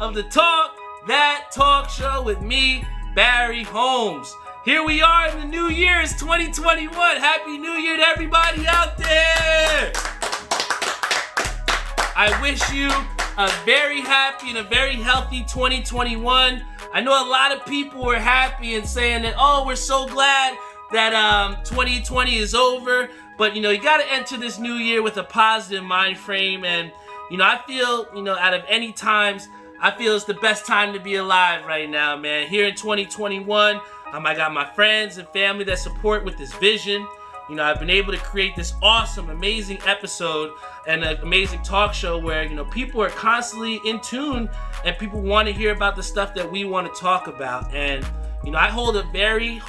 of the Talk That Talk Show with me, Barry Holmes. Here we are in the new year. It's 2021. Happy New Year to everybody out there. I wish you a very happy and a very healthy 2021. I know a lot of people were happy and saying that, oh, we're so glad that 2020 is over. But, you got to enter this new year with a positive mind frame. And, I feel, out of any times, I feel it's the best time to be alive right now, man. Here in 2021, I got my friends and family that support with this vision. I've been able to create this awesome, amazing episode and an amazing talk show where, people are constantly in tune and people want to hear about the stuff that we want to talk about. And, I hold a very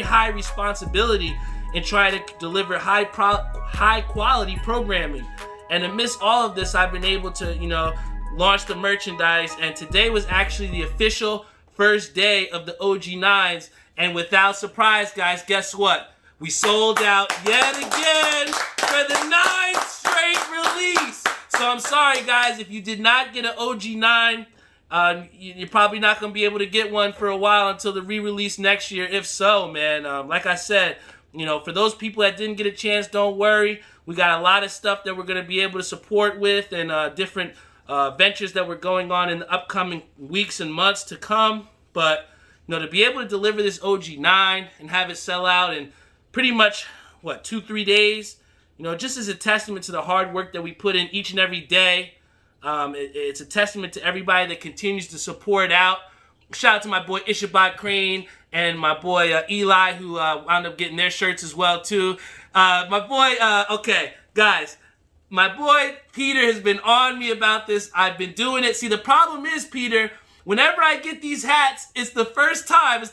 high responsibility in trying to deliver high quality programming. And amidst all of this, I've been able to, launch the merchandise. And today was actually the official first day of the OG9s. And without surprise, guys, guess what? We sold out yet again for the 9th straight release. So I'm sorry, guys, if you did not get an OG9, you're probably not going to be able to get one for a while until the re-release next year. If so, man, like I said, for those people that didn't get a chance, don't worry. We got a lot of stuff that we're going to be able to support with and different ventures that we're going on in the upcoming weeks and months to come. But, to be able to deliver this OG9 and have it sell out in pretty much, 2-3 days, just as a testament to the hard work that we put in each and every day. It's a testament to everybody that continues to support out. Shout out to my boy Ishabot Crane and my boy Eli, who wound up getting their shirts as well, too. My boy Peter has been on me about this. I've been doing it. See, the problem is, Peter, whenever I get these hats, it's the first time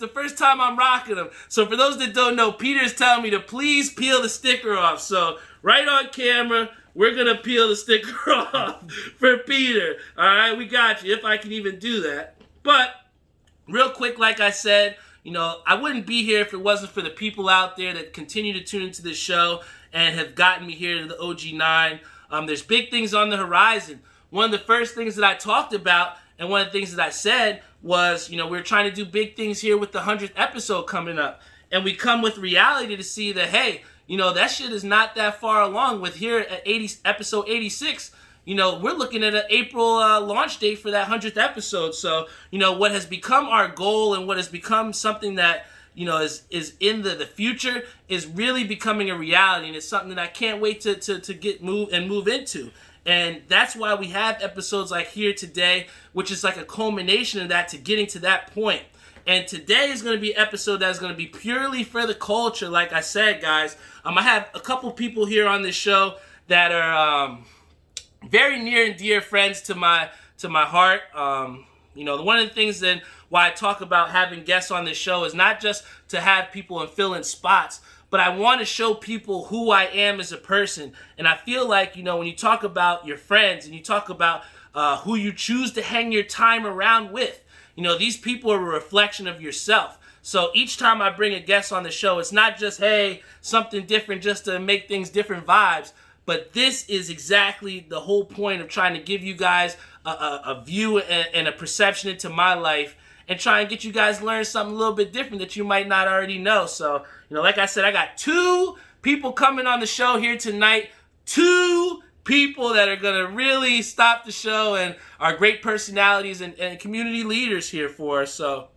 I'm rocking them. So for those that don't know, Peter's telling me to please peel the sticker off. So right on camera, we're going to peel the sticker off for Peter. All right, we got you, if I can even do that. But real quick, like I said, I wouldn't be here if it wasn't for the people out there that continue to tune into this show and have gotten me here to the OG9. There's big things on the horizon. One of the first things that I talked about and one of the things that I said was, we're trying to do big things here with the 100th episode coming up. And we come with reality to see that, hey, that shit is not that far along. With here at episode 86, we're looking at an April launch date for that 100th episode. So, what has become our goal and what has become something that, is in the future is really becoming a reality. And it's something that I can't wait to move into. And that's why we have episodes like here today, which is like a culmination of that to getting to that point. And today is going to be an episode that's going to be purely for the culture. Like I said, guys, I have a couple people here on this show that are very near and dear friends to my heart. One of the things that why I talk about having guests on this show is not just to have people and fill in spots, but I want to show people who I am as a person. And I feel like, when you talk about your friends and you talk about who you choose to hang your time around with, these people are a reflection of yourself. So each time I bring a guest on the show, it's not just, hey, something different just to make things different vibes. But this is exactly the whole point of trying to give you guys a view and a perception into my life and try and get you guys to learn something a little bit different that you might not already know. So, like I said, I got 2 people coming on the show here tonight. 2 people that are going to really stop the show and are great personalities and community leaders here for us. So,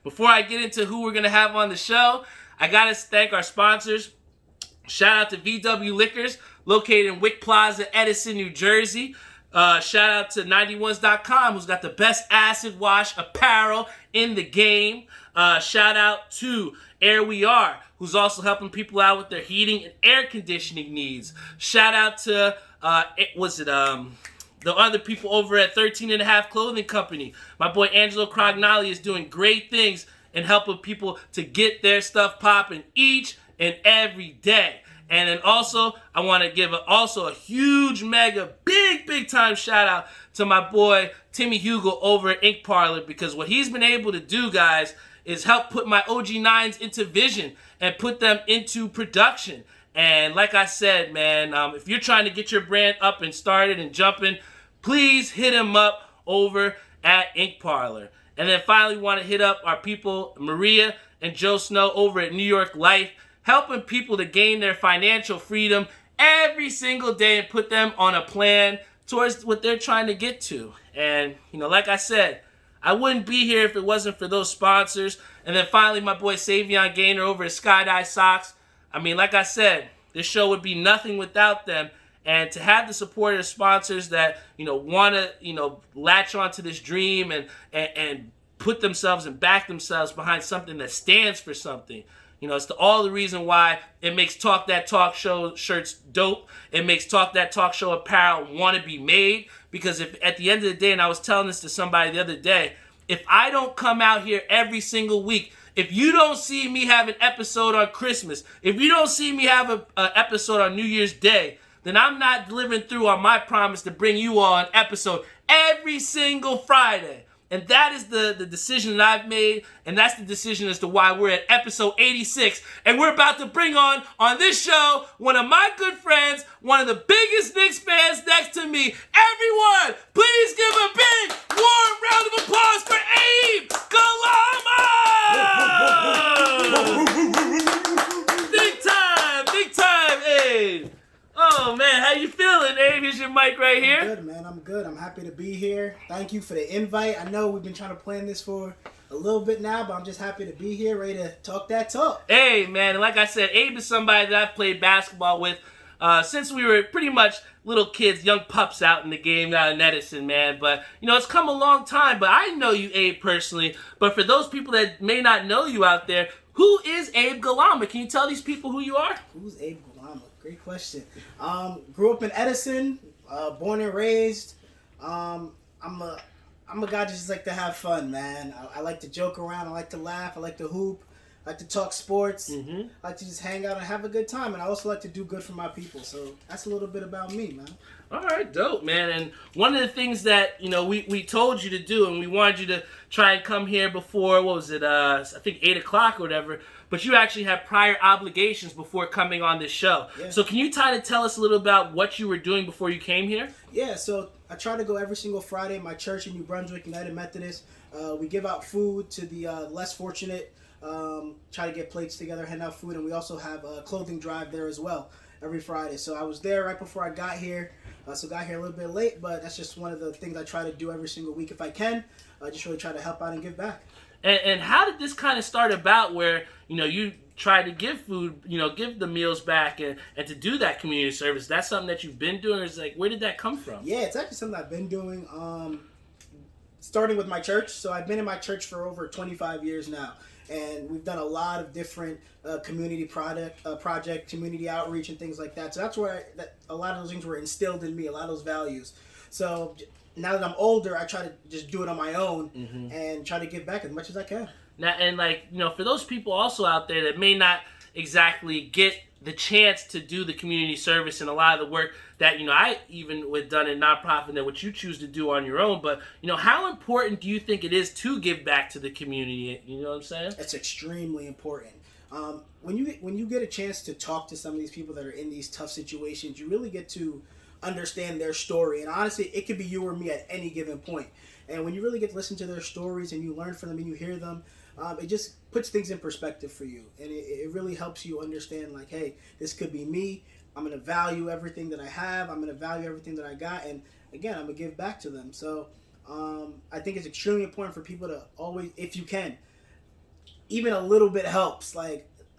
before I get into who we're going to have on the show, I got to thank our sponsors. Shout out to VW Liquors, located in Wick Plaza, Edison, New Jersey. Shout out to 91s.com, who's got the best acid wash apparel in the game. Shout out to Air We Are, who's also helping people out with their heating and air conditioning needs. Shout out to, the other people over at 13 and a Half Clothing Company. My boy Angelo Crognali is doing great things and helping people to get their stuff popping each and every day. And then also, I want to give a huge, mega, big time shout out to my boy Timmy Hugo over at Ink Parlor, because what he's been able to do, guys, is help put my OG9s into vision and put them into production. And like I said, man, if you're trying to get your brand up and started and jumping, please hit him up over at Ink Parlor. And then finally want to hit up our people, Maria and Joe Snow over at New York Life, helping people to gain their financial freedom every single day and put them on a plan towards what they're trying to get to. And, like I said, I wouldn't be here if it wasn't for those sponsors. And then finally, my boy Savion Gaynor over at Skydive Socks. I mean, like I said, this show would be nothing without them. And to have the support of the sponsors that, want to, latch onto this dream and put themselves and back themselves behind something that stands for something. It's all the reason why it makes Talk That Talk Show shirts dope. It makes Talk That Talk Show apparel want to be made. Because if at the end of the day, and I was telling this to somebody the other day, if I don't come out here every single week, if you don't see me have an episode on Christmas, if you don't see me have an episode on New Year's Day, then I'm not delivering through on my promise to bring you all an episode every single Friday. And that is the decision that I've made, and that's the decision as to why we're at episode 86, and we're about to bring on this show one of my good friends, one of the biggest Knicks fans next to me. Everyone, please give a big, warm round of applause for Abe Gulama! Big time, Abe. Oh, man, how you feeling, Abe? Here's your mic right here. I'm good, man. I'm good. I'm happy to be here. Thank you for the invite. I know we've been trying to plan this for a little bit now, but I'm just happy to be here, ready to talk that talk. Hey, man, like I said, Abe is somebody that I've played basketball with since we were pretty much little kids, young pups out in the game out in Edison, man. But, it's come a long time. But I know you, Abe, personally. But for those people that may not know you out there, who is Abe Gulama? Can you tell these people who you are? Who's Abe Gulama? Great question. Grew up in Edison, born and raised. I'm a guy that just like to have fun, man. I like to joke around. I like to laugh. I like to hoop. I like to talk sports. I like to just hang out and have a good time. And I also like to do good for my people. So that's a little bit about me, man. All right, dope, man. And one of the things that, we told you to do, and we wanted you to try and come here before, what was it, I think 8 o'clock or whatever, but you actually had prior obligations before coming on this show. Yeah. So can you tell us a little about what you were doing before you came here? Yeah, so I try to go every single Friday. My church in New Brunswick, United Methodist, we give out food to the less fortunate, try to get plates together, hand out food, and we also have a clothing drive there as well every Friday. So I was there right before I got here. So got here a little bit late, but that's just one of the things I try to do every single week if I can. I just really try to help out and give back. And how did this kind of start about where, you try to give food, give the meals back and to do that community service? That's something that you've been doing, or is where did that come from? Yeah, it's actually something I've been doing, starting with my church. So I've been in my church for over 25 years now. And we've done a lot of different community project, community outreach, and things like that. So that's where a lot of those things were instilled in me, a lot of those values. So now that I'm older, I try to just do it on my own and try to give back as much as I can. Now, and for those people also out there that may not exactly get the chance to do the community service and a lot of the work that, I even would done in nonprofit and what you choose to do on your own. But, how important do you think it is to give back to the community? You know what I'm saying? It's extremely important. When you get a chance to talk to some of these people that are in these tough situations, you really get to understand their story. And honestly, it could be you or me at any given point. And when you really get to listen to their stories and you learn from them and you hear them, it just puts things in perspective for you. And it really helps you understand, hey, this could be me. I'm going to value everything that I have. I'm going to value everything that I got. And again, I'm going to give back to them. So I think it's extremely important for people to always, if you can, even a little bit helps.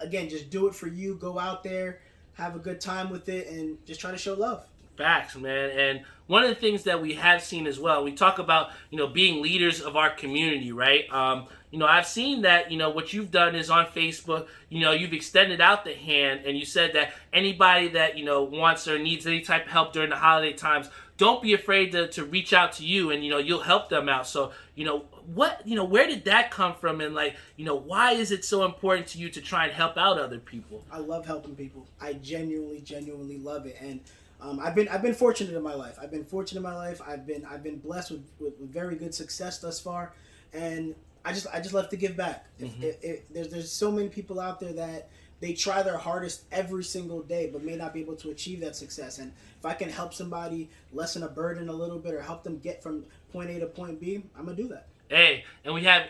Again, just do it for you. Go out there, have a good time with it, and just try to show love. Facts, man. And one of the things that we have seen as well, we talk about, being leaders of our community, right? I've seen that, what you've done is on Facebook, you've extended out the hand, and you said that anybody that, wants or needs any type of help during the holiday times, don't be afraid to reach out to you, and, you'll help them out. So, where did that come from? And why is it so important to you to try and help out other people? I love helping people. I genuinely love it. And I've been fortunate in my life. I've been blessed with very good success thus far, and I just love to give back. There's so many people out there that they try their hardest every single day, but may not be able to achieve that success. And if I can help somebody lessen a burden a little bit or help them get from point A to point B, I'm going to do that. Hey, and we have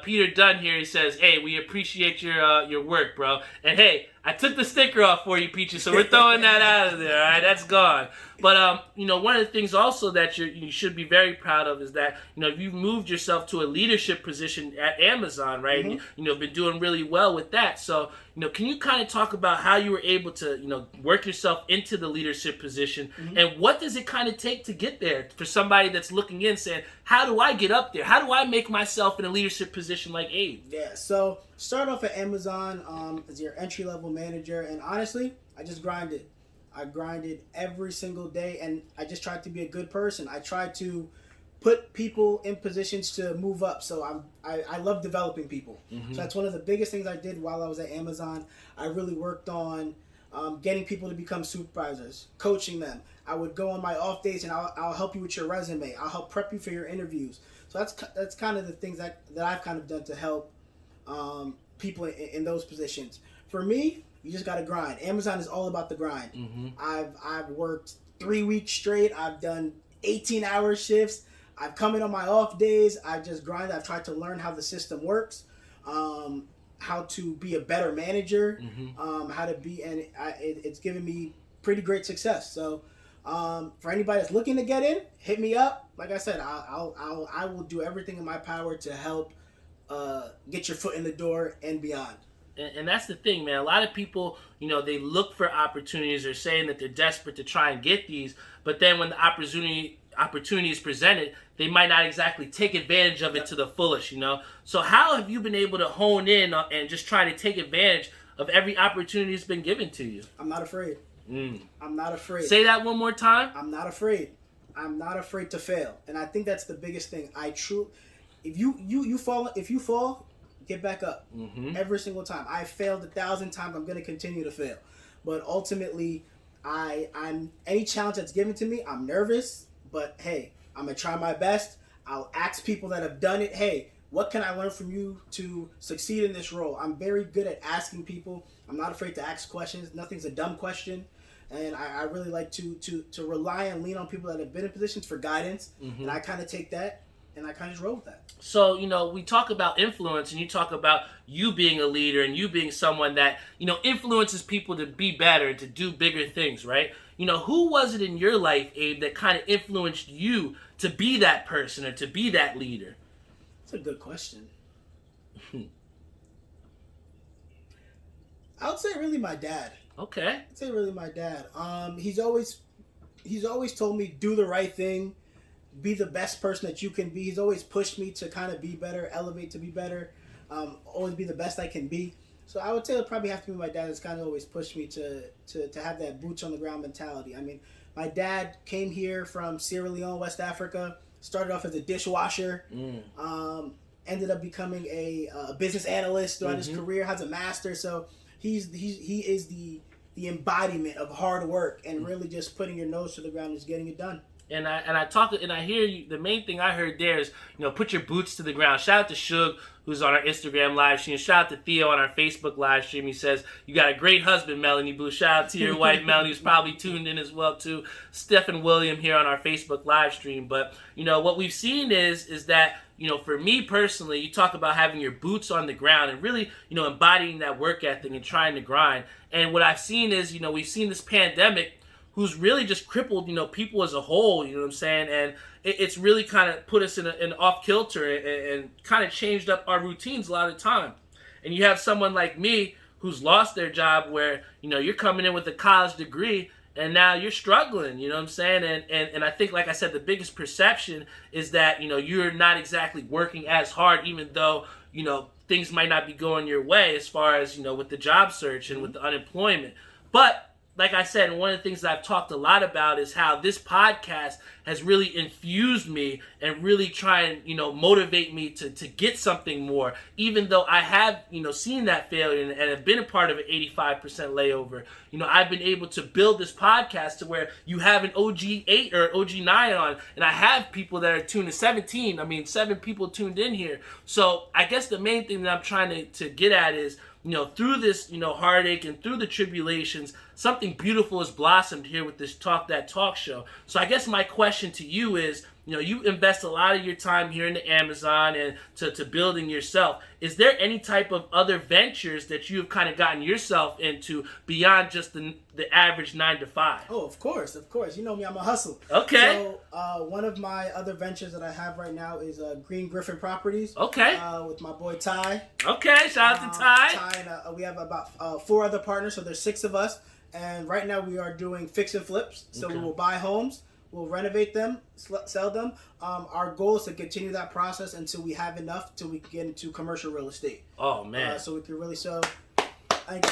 Peter Dunn here. He says, hey, we appreciate your work, bro. And hey, I took the sticker off for you, Peachy, so we're throwing that out of there, all right? That's gone. But, one of the things also that you should be very proud of is that, you've moved yourself to a leadership position at Amazon, right? Mm-hmm. And, been doing really well with that. So, can you kind of talk about how you were able to, work yourself into the leadership position, mm-hmm. and what does it kind of take to get there for somebody that's looking in saying, how do I get up there? How do I make myself in a leadership position like Abe? Yeah, so start off at Amazon as your entry-level manager, and honestly, I just grinded. I grinded every single day, and I just tried to be a good person. I tried to put people in positions to move up. So I love developing people. Mm-hmm. So that's one of the biggest things I did while I was at Amazon. I really worked on getting people to become supervisors, coaching them. I would go on my off days and I'll help you with your resume. I'll help prep you for your interviews. So that's kind of the things that I've kind of done to help people in those positions. For me, you just got to grind. Amazon is all about the grind. Mm-hmm. I've worked 3 weeks straight. I've done 18-hour shifts. I've come in on my off days. I've just grinded. I've tried to learn how the system works, how to be a better manager, mm-hmm. How to be, and it's given me pretty great success. So for anybody that's looking to get in, hit me up. Like I said, I will do everything in my power to help get your foot in the door and beyond. And that's the thing, man. A lot of people, they look for opportunities. They're saying that they're desperate to try and get these, but then when the opportunity is presented, they might not exactly take advantage of it to the fullest, So how have you been able to hone in and just try to take advantage of every opportunity that's been given to you? I'm not afraid. I'm not afraid. Say that one more time. I'm not afraid. I'm not afraid to fail, and I think that's the biggest thing. If you fall, get back up. Mm-hmm. Every single time. I failed 1,000 times. I'm going to continue to fail. But ultimately, I'm any challenge that's given to me, I'm nervous. But hey, I'm going to try my best. I'll ask people that have done it, hey, what can I learn from you to succeed in this role? I'm very good at asking people. I'm not afraid to ask questions. Nothing's a dumb question. And I really like to rely and lean on people that have been in positions for guidance. Mm-hmm. And I kind of take that and I kind of just roll with that. So, we talk about influence and you talk about you being a leader and you being someone that, influences people to be better and to do bigger things, right? Who was it in your life, Abe, that kind of influenced you to be that person or to be that leader? That's a good question. I would say really my dad. Okay. I'd say really my dad. He's always told me do the right thing. Be the best person that you can be. He's always pushed me to kind of be better, elevate to be better, always be the best I can be. So I would say it would probably have to be my dad that's kind of always pushed me to have that boots on the ground mentality. I mean, my dad came here from Sierra Leone, West Africa, started off as a dishwasher, ended up becoming a business analyst throughout his career, has a master. So he is the embodiment of hard work and really just putting your nose to the ground and just getting it done. And I hear you. The main thing I heard there is, put your boots to the ground. Shout out to Suge, who's on our Instagram live stream. Shout out to Theo on our Facebook live stream. He says, you got a great husband, Melanie Blue. Shout out to your wife, Melanie, who's probably tuned in as well, too. Stephen William here on our Facebook live stream. But, what we've seen is that, for me personally, you talk about having your boots on the ground and really, embodying that work ethic and trying to grind. And what I've seen is, we've seen this pandemic who's really just crippled, people as a whole, you know what I'm saying? And it's really kind of put us in an off-kilter and kind of changed up our routines a lot of the time. And you have someone like me who's lost their job where, you're coming in with a college degree and now you're struggling, you know what I'm saying? And I think, like I said, the biggest perception is that, you're not exactly working as hard, even though, things might not be going your way as far as, with the job search and with the unemployment. But like I said, and one of the things that I've talked a lot about is how this podcast has really infused me and really try and, motivate me to get something more. Even though I have, seen that failure and have been a part of an 85% layover, I've been able to build this podcast to where you have an OG 8 or OG 9 on, and I have people that are tuned to 17. 7 people tuned in here. So I guess the main thing that I'm trying to get at is, through this, heartache and through the tribulations, something beautiful has blossomed here with this Talk That Talk show. So I guess my question to you is, you invest a lot of your time here in the Amazon and to building yourself. Is there any type of other ventures that you've kind of gotten yourself into beyond just the average 9 to 5? Oh, of course. You know me, I'm a hustle. Okay. So one of my other ventures that I have right now is Green Griffin Properties. Okay. With my boy Ty. Okay, shout out to Ty. Ty and we have about 4 other partners, so there's 6 of us. And right now we are doing fix and flips. So we will buy homes. We'll renovate them, sell them. Our goal is to continue that process until we have enough till we can get into commercial real estate. Oh, man. So we can really sell. Thank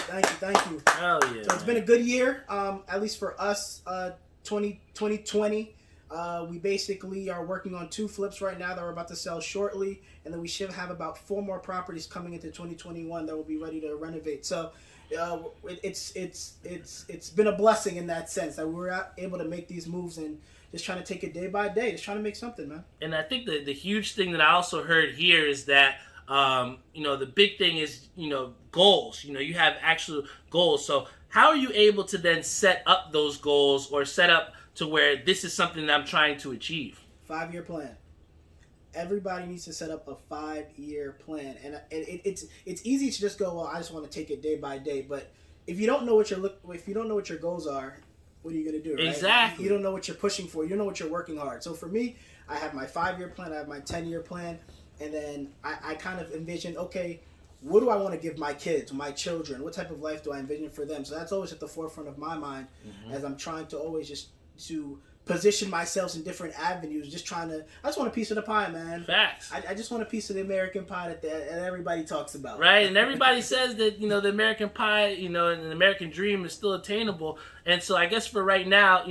you. Hell yeah. So it's been a good year, at least for us, 2020. We basically are working on 2 flips right now that we're about to sell shortly. And then we should have about 4 more properties coming into 2021 that will be ready to renovate. So it's been a blessing in that sense that we were able to make these moves and just trying to take it day by day, just trying to make something, man. And I think the huge thing that I also heard here is that the big thing is goals. You have actual goals. So how are you able to then set up those goals or set up to where this is something that I'm trying to achieve? 5-year plan. Everybody needs to set up a 5-year plan, and it's easy to just go, well, I just want to take it day by day. But if you don't know what your goals are, what are you gonna do? Right? Exactly. You don't know what you're pushing for. You don't know what you're working hard. So for me, I have my 5-year plan. I have my 10-year plan, and then I kind of envision, okay, what do I want to give my kids, my children? What type of life do I envision for them? So that's always at the forefront of my mind as I'm trying to always just to position myself in different avenues, I just want a piece of the pie, man. Facts. I just want a piece of the American pie that everybody talks about. Right, and everybody says that, the American pie, and the American dream is still attainable. And so I guess for right now,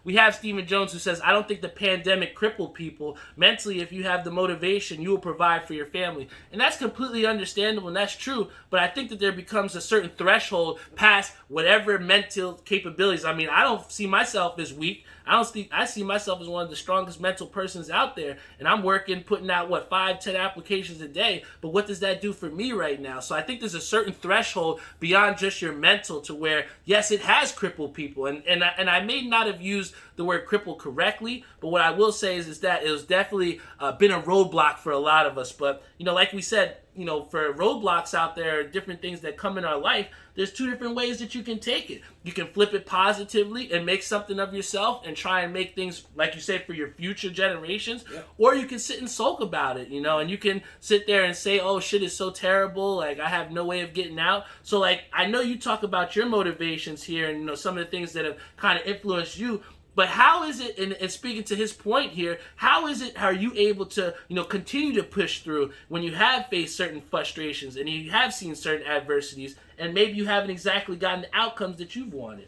we have Stephen Jones who says, I don't think the pandemic crippled people. Mentally, if you have the motivation, you will provide for your family. And that's completely understandable, and that's true. But I think that there becomes a certain threshold past whatever mental capabilities. I mean, I don't see myself as weak. I see myself as one of the strongest mental persons out there, and I'm putting out 5-10 applications a day. But what does that do for me right now? So I think there's a certain threshold beyond just your mental to where, yes, it has crippled people, and I may not have used the word cripple correctly, but what I will say is that it was definitely been a roadblock for a lot of us. But like we said, for roadblocks out there, different things that come in our life, there's 2 different ways that you can take it. You can flip it positively and make something of yourself and try and make things, like you say, for your future generations. Yep. Or you can sit and sulk about it, and you can sit there and say, oh, shit is so terrible, like, I have no way of getting out. So, like, I know you talk about your motivations here and, some of the things that have kind of influenced you. But how is it, and speaking to his point here, how are you able to, continue to push through when you have faced certain frustrations and you have seen certain adversities and maybe you haven't exactly gotten the outcomes that you've wanted?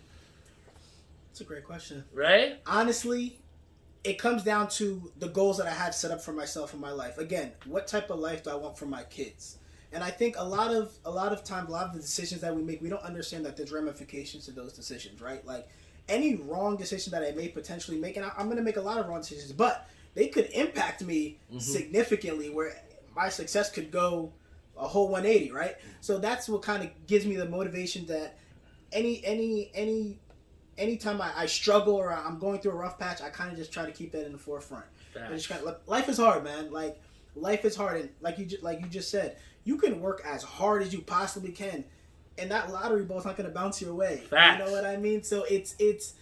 That's a great question. Right? Honestly, it comes down to the goals that I have set up for myself in my life. Again, what type of life do I want for my kids? And I think a lot of times, a lot of the decisions that we make, we don't understand that there's ramifications to those decisions, right? Like, any wrong decision that I may potentially make, and I'm going to make a lot of wrong decisions, but they could impact me significantly where my success could go a whole 180, right? So that's what kind of gives me the motivation that anytime I struggle or I'm going through a rough patch, I kind of just try to keep that in the forefront. Life is hard, man. Like, life is hard, and like you just said, you can work as hard as you possibly can, and that lottery ball's not going to bounce your way. Facts. You know what I mean? So it's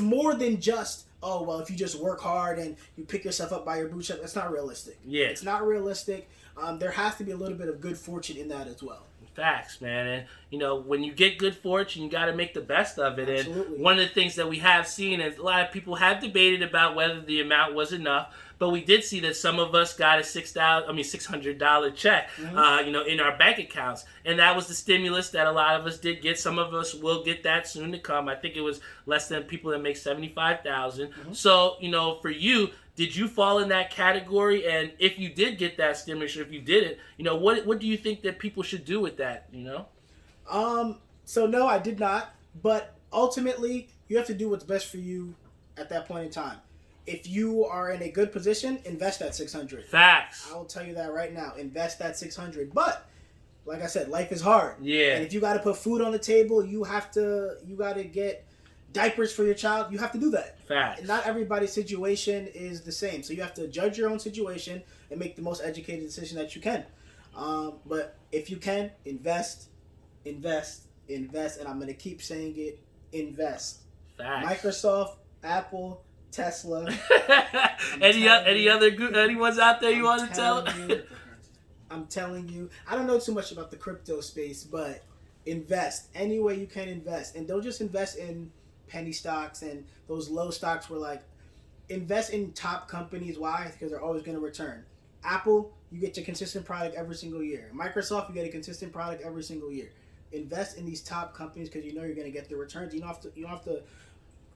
more than just, oh, well, if you just work hard and you pick yourself up by your bootstrap. It's not realistic. Yeah. It's not realistic. There has to be a little bit of good fortune in that as well. Facts, man. And, when you get good fortune, you got to make the best of it. Absolutely. And one of the things that we have seen is a lot of people have debated about whether the amount was enough. But we did see that some of us got a $600 check, in our bank accounts. And that was the stimulus that a lot of us did get. Some of us will get that soon to come. I think it was less than people that make $75,000. So, for you, did you fall in that category? And if you did get that stimulus, or if you didn't, what do you think that people should do with that, So no, I did not. But ultimately, you have to do what's best for you at that point in time. If you are in a good position, invest that $600. Facts. I will tell you that right now. Invest that $600. But like I said, life is hard. Yeah. And if you got to put food on the table, you got to get diapers for your child. You have to do that. Facts. And not everybody's situation is the same. So you have to judge your own situation and make the most educated decision that you can. But if you can, invest, and I'm going to keep saying it, invest. Facts. Microsoft, Apple, Tesla. Any ones out there you want to tell? I'm telling you, I don't know too much about the crypto space, but invest any way you can invest, and don't just invest in penny stocks and those low stocks. Where like invest in top companies. Why? Because they're always going to return. Apple, you get your consistent product every single year. Microsoft, you get a consistent product every single year. Invest in these top companies because you know you're going to get the returns. You don't have to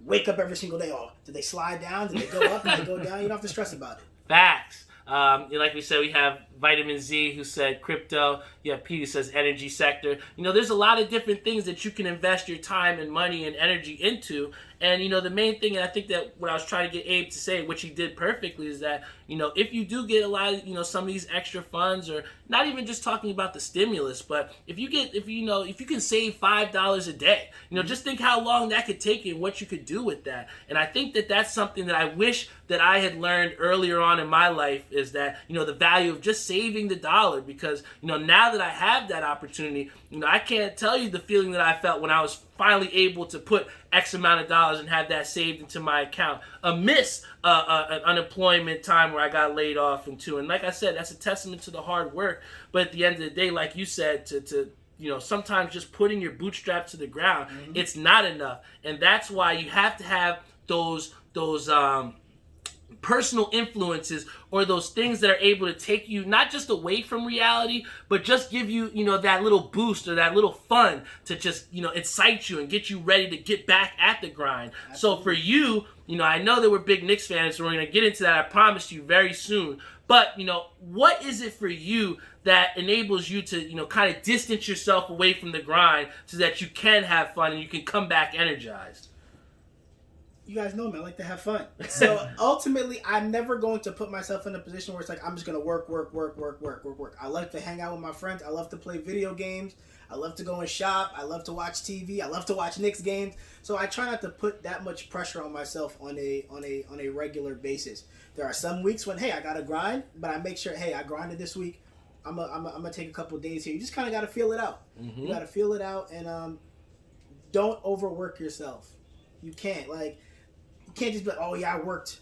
wake up every single day. Oh, did they slide down? Did they go up? Did they go down? You don't have to stress about it. Facts. Like we said, we have Vitamin Z who said crypto. You have Pete who says energy sector. There's a lot of different things that you can invest your time and money and energy into. And, the main thing, and I think that what I was trying to get Abe to say, which he did perfectly, is that, if you do get a lot of, some of these extra funds, or not even just talking about the stimulus, but if you can save $5 a day, just think how long that could take you and what you could do with that. And I think that that's something that I wish that I had learned earlier on in my life, is that, the value of just saving the dollar, because, now that I have that opportunity, I can't tell you the feeling that I felt when I was finally able to put X amount of dollars and have that saved into my account amidst an unemployment time where I got laid off into. And like I said, that's a testament to the hard work. But at the end of the day, like you said, to sometimes just putting your bootstraps to the ground, it's not enough. And that's why you have to have those personal influences, or those things that are able to take you not just away from reality, but just give you, that little boost or that little fun to just, incite you and get you ready to get back at the grind. Absolutely. So for you, I know that we're big Knicks fans, so we're going to get into that, I promise you, very soon. But, what is it for you that enables you to, kind of distance yourself away from the grind so that you can have fun and you can come back energized? You guys know me, I like to have fun. So ultimately, I'm never going to put myself in a position where it's like I'm just going to work. I like to hang out with my friends. I love to play video games. I love to go and shop. I love to watch TV. I love to watch Knicks games. So I try not to put that much pressure on myself on a regular basis. There are some weeks when, hey, I got to grind, but I make sure, hey, I grinded this week. I'm gonna take a couple of days here. You just kind of got to feel it out. You got to feel it out, and don't overwork yourself. You can't. You can't just be like, oh yeah, I worked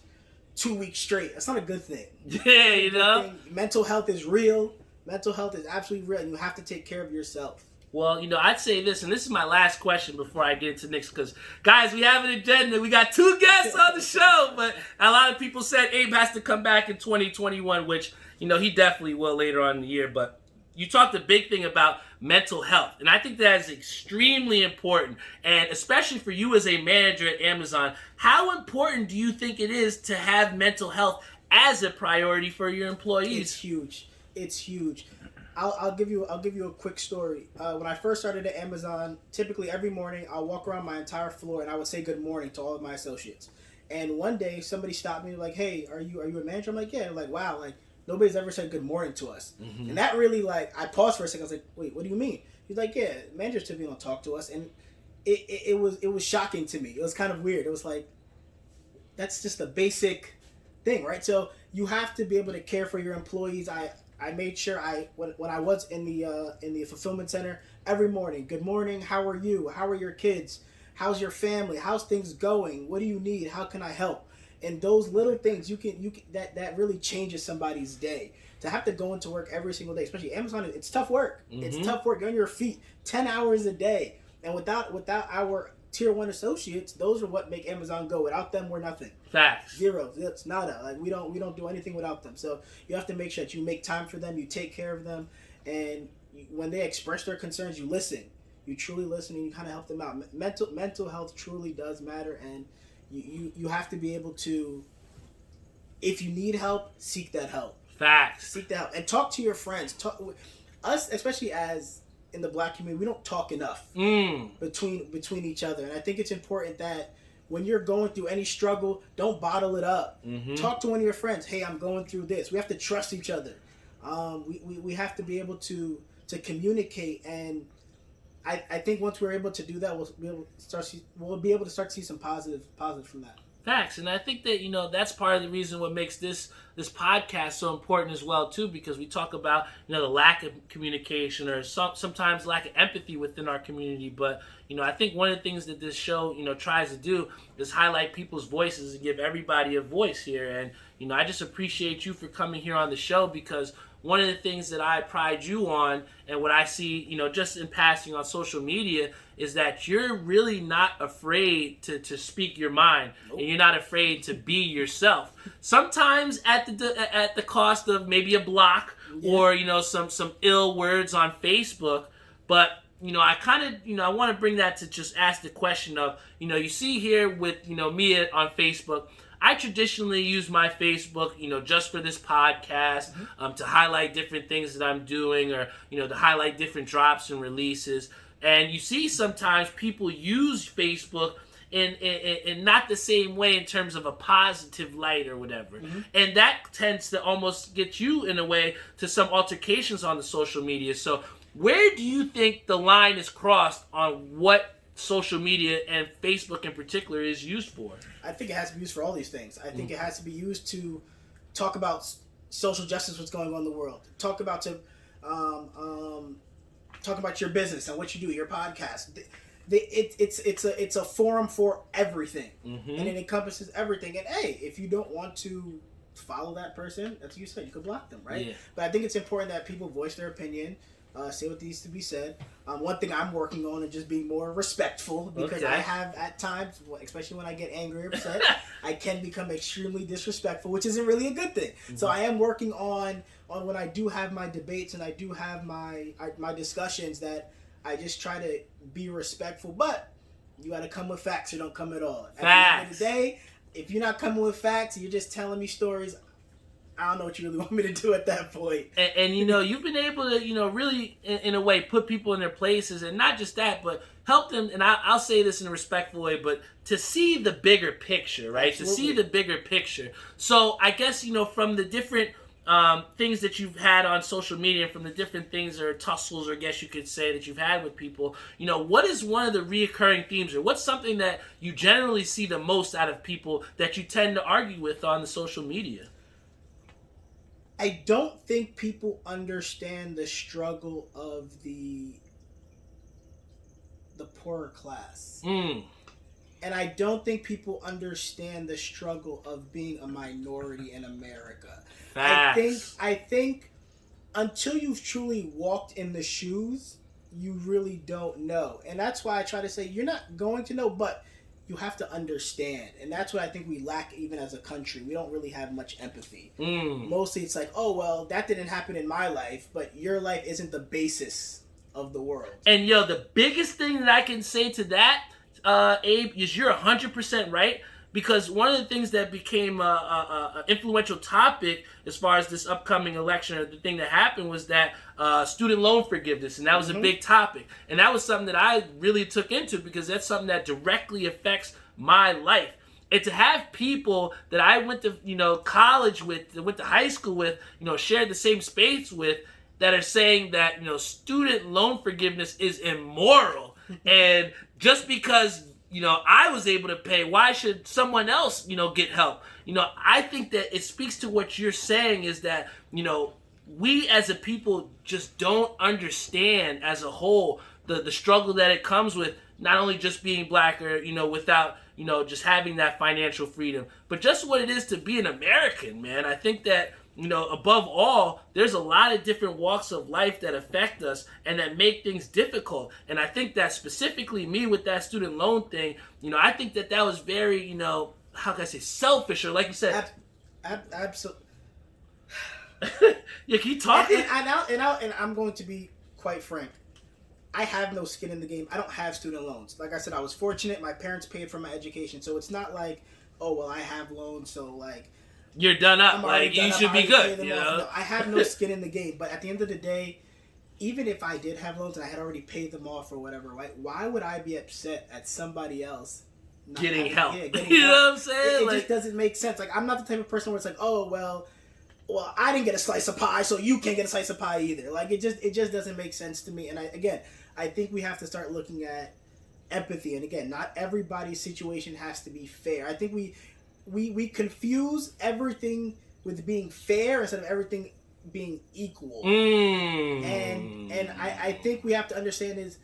2 weeks straight. That's not a good thing. Yeah, Mental health is real. Mental health is absolutely real, and you have to take care of yourself. Well, I'd say this, and this is my last question before I get into Knicks, because, guys, we have an agenda. We got 2 guests on the show, but a lot of people said Abe has to come back in 2021, which, he definitely will later on in the year, but you talked a big thing about mental health, and I think that is extremely important, and especially for you as a manager at Amazon, how important do you think it is to have mental health as a priority for your employees? It's huge. I'll give you a quick story. When I first started at Amazon, typically every morning I'll walk around my entire floor and I would say good morning to all of my associates. And one day somebody stopped me like, "Hey, are you a manager?" I'm like, "Yeah." They're like, "Wow, nobody's ever said good morning to us." And that really, I paused for a second. I was like, "Wait, what do you mean?" He's like, "Yeah, managers typically don't talk to us." And it was shocking to me. It was kind of weird. It was like, that's just a basic thing, right? So you have to be able to care for your employees. I made sure when I was in the fulfillment center every morning, good morning, how are you? How are your kids? How's your family? How's things going? What do you need? How can I help? And those little things that really changes somebody's day. To have to go into work every single day, especially Amazon, it's tough work. It's tough work. You're on your feet 10 hours a day. And without our tier 1 associates, those are what make Amazon go. Without them, we're nothing. Facts. Zero. It's nada. We don't do anything without them. So you have to make sure that you make time for them, you take care of them, and when they express their concerns, you listen. You truly listen, and you kind of help them out. Mental health truly does matter, and you have to be able to, if you need help, seek that help. Facts. Seek that help, and talk to your friends. Us, especially as in the Black community, we don't talk enough between each other, and I think it's important that when you're going through any struggle, don't bottle it up. Talk to one of your friends. Hey, I'm going through this. We have to trust each other. We have to be able to to communicate. And I think once we're able to do that, we'll be able to start to see some positive from that. Facts, and I think that that's part of the reason what makes this podcast so important as well too, because we talk about the lack of communication or sometimes lack of empathy within our community. But I think one of the things that this show tries to do is highlight people's voices and give everybody a voice here. And I just appreciate you for coming here on the show, because one of the things that I pride you on, and what I see, just in passing on social media, is that you're really not afraid to speak your mind, and you're not afraid to be yourself. Sometimes at the cost of maybe a block or some ill words on Facebook, but I kind of I want to bring that to just ask the question of you see here with me on Facebook. I traditionally use my Facebook, just for this podcast, to highlight different things that I'm doing, or, to highlight different drops and releases. And you see sometimes people use Facebook in not the same way in terms of a positive light or whatever. And that tends to almost get you, in a way, to some altercations on the social media. So where do you think the line is crossed on what social media and Facebook in particular is used for? I think it has to be used for all these things. I think it has to be used to talk about social justice, what's going on in the world. Talk about your business and what you do, your podcast. It's a forum for everything, and it encompasses everything. And hey, if you don't want to follow that person, as you said, you could block them, right? Yeah. But I think it's important that people voice their opinion. Say what needs to be said. One thing I'm working on is just being more respectful, because I have at times, especially when I get angry or upset, I can become extremely disrespectful, which isn't really a good thing. So I am working on when I do have my debates and I do have my discussions, that I just try to be respectful. But you got to come with facts, or don't come at all. At the end of the day, if you're not coming with facts, you're just telling me stories, I don't know what you really want me to do at that point. And you've been able to, really, in a way, put people in their places. And not just that, but help them, and I'll say this in a respectful way, but to see the bigger picture, right? Absolutely. To see the bigger picture. So I guess, from the different things that you've had on social media, from the different things or tussles, or I guess you could say, that you've had with people, what is one of the reoccurring themes, or what's something that you generally see the most out of people that you tend to argue with on the social media? I don't think people understand the struggle of the poorer class. And I don't think people understand the struggle of being a minority in America. Facts. I think until you've truly walked in the shoes, you really don't know. And that's why I try to say you're not going to know, but you have to understand. And that's what I think we lack even as a country. We don't really have much empathy. Mostly it's like, oh, well, that didn't happen in my life, but your life isn't the basis of the world. And, the biggest thing that I can say to that, Abe, is you're 100% right. Because one of the things that became an influential topic as far as this upcoming election, or the thing that happened, was that student loan forgiveness. And that was a big topic. And that was something that I really took into, because that's something that directly affects my life. And to have people that I went to college with, went to high school with, shared the same space with, that are saying that student loan forgiveness is immoral. And just because I was able to pay, why should someone else, get help? I think that it speaks to what you're saying, is that, we as a people just don't understand as a whole the struggle that it comes with, not only just being black, or, without, just having that financial freedom, but just what it is to be an American, man. I think that, above all, there's a lot of different walks of life that affect us and that make things difficult. And I think that specifically me with that student loan thing, I think that was very, how can I say, selfish, or like you said. Absolutely. Yeah, can you talk? And I'm going to be quite frank. I have no skin in the game. I don't have student loans. Like I said, I was fortunate. My parents paid for my education. So it's not like, oh, well, I have loans, so like, you're done up. Like, you should be good. No, I have no skin in the game. But at the end of the day, even if I did have loans and I had already paid them off or whatever, right? Why would I be upset at somebody else getting help? Getting you help. Know what I'm saying? It just doesn't make sense. Like, I'm not the type of person where it's like, oh, well, well, I didn't get a slice of pie, so you can't get a slice of pie either. Like it just doesn't make sense to me. And I think we have to start looking at empathy. And again, not everybody's situation has to be fair. I think we confuse everything with being fair instead of everything being equal. And I think we have to understand is,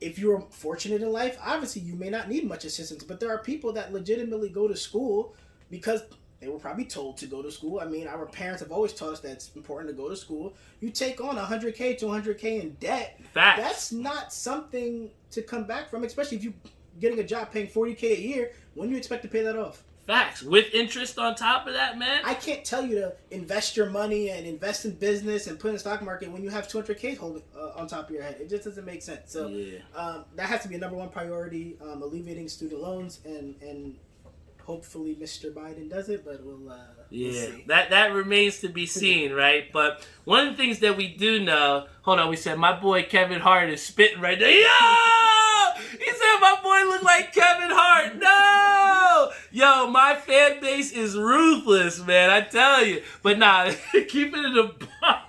if you're fortunate in life, obviously you may not need much assistance, but there are people that legitimately go to school because they were probably told to go to school. I mean, our parents have always taught us that it's important to go to school. You take on $100K to $200K in debt. Facts. That's not something to come back from, especially if you're getting a job paying $40K a year. When do you expect to pay that off? Facts. With interest on top of that, man. I can't tell you to invest your money and invest in business and put in the stock market when you have $200K holding on top of your head. It just doesn't make sense. So that has to be a number one priority, alleviating student loans, and hopefully Mr. Biden does it, but we'll see. That remains to be seen, right? But one of the things that we do know, hold on, we said my boy Kevin Hart is spitting right there. Yo! He said my boy looked like Kevin Hart. No! Yo, my fan base is ruthless, man, I tell you. But nah, keep it in the box.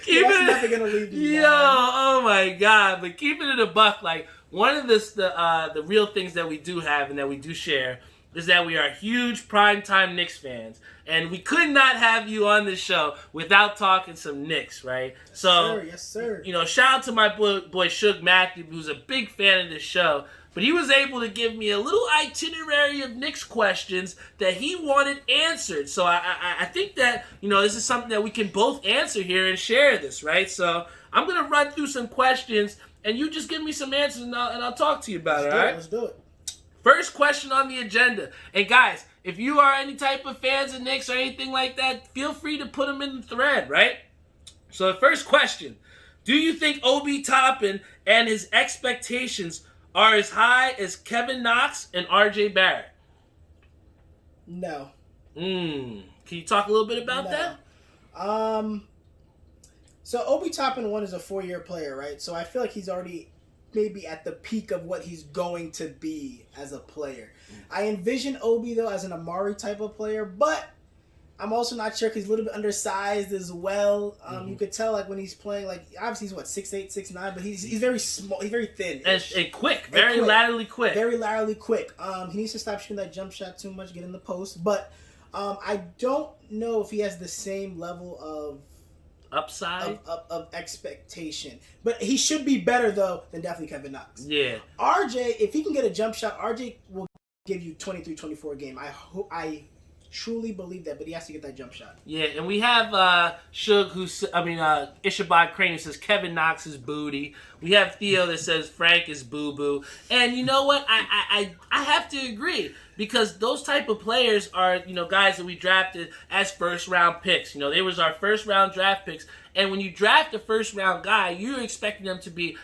Never gonna leave you. Yo, oh my God. But keep it in a buck, like, one of the real things that we do have and that we do share is that we are huge primetime Knicks fans. And we could not have you on this show without talking some Knicks, right? Yes, sir. You know, shout out to my boy Suge Matthew, who's a big fan of this show. But he was able to give me a little itinerary of Knicks questions that he wanted answered. So I think that, you know, this is something that we can both answer here and share this, right? So I'm going to run through some questions, and you just give me some answers, and I'll talk to you about it, all right? Let's do it. First question on the agenda. And guys, if you are any type of fans of Knicks or anything like that, feel free to put them in the thread, right? So the first question. Do you think Obi Toppin and his expectations are as high as Kevin Knox and RJ Barrett? No. Can you talk a little bit about that? So Obi Toppin 1 is a 4-year player, right? So I feel like he's already maybe at the peak of what he's going to be as a player. I envision Obi, though, as an Amari type of player, but I'm also not sure because he's a little bit undersized as well. You could tell, like, when he's playing, like, obviously he's, 6'8", 6'9", but he's very small. He's very thin. And quick. Very laterally quick. Very laterally quick. He needs to stop shooting that jump shot too much, get in the post. But I don't know if he has the same level of upside of expectation. But he should be better, though, than definitely Kevin Knox. Yeah. RJ, if he can get a jump shot, RJ will give you 23-24 a game. I truly believe that, but he has to get that jump shot. Yeah, and we have Suge, Ishabad Crane, who says Kevin Knox is booty. We have Theo that says Frank is boo-boo. And you know what? I have to agree, because those type of players are, you know, guys that we drafted as first-round picks. You know, they was our first-round draft picks. And when you draft a first-round guy, you're expecting them to be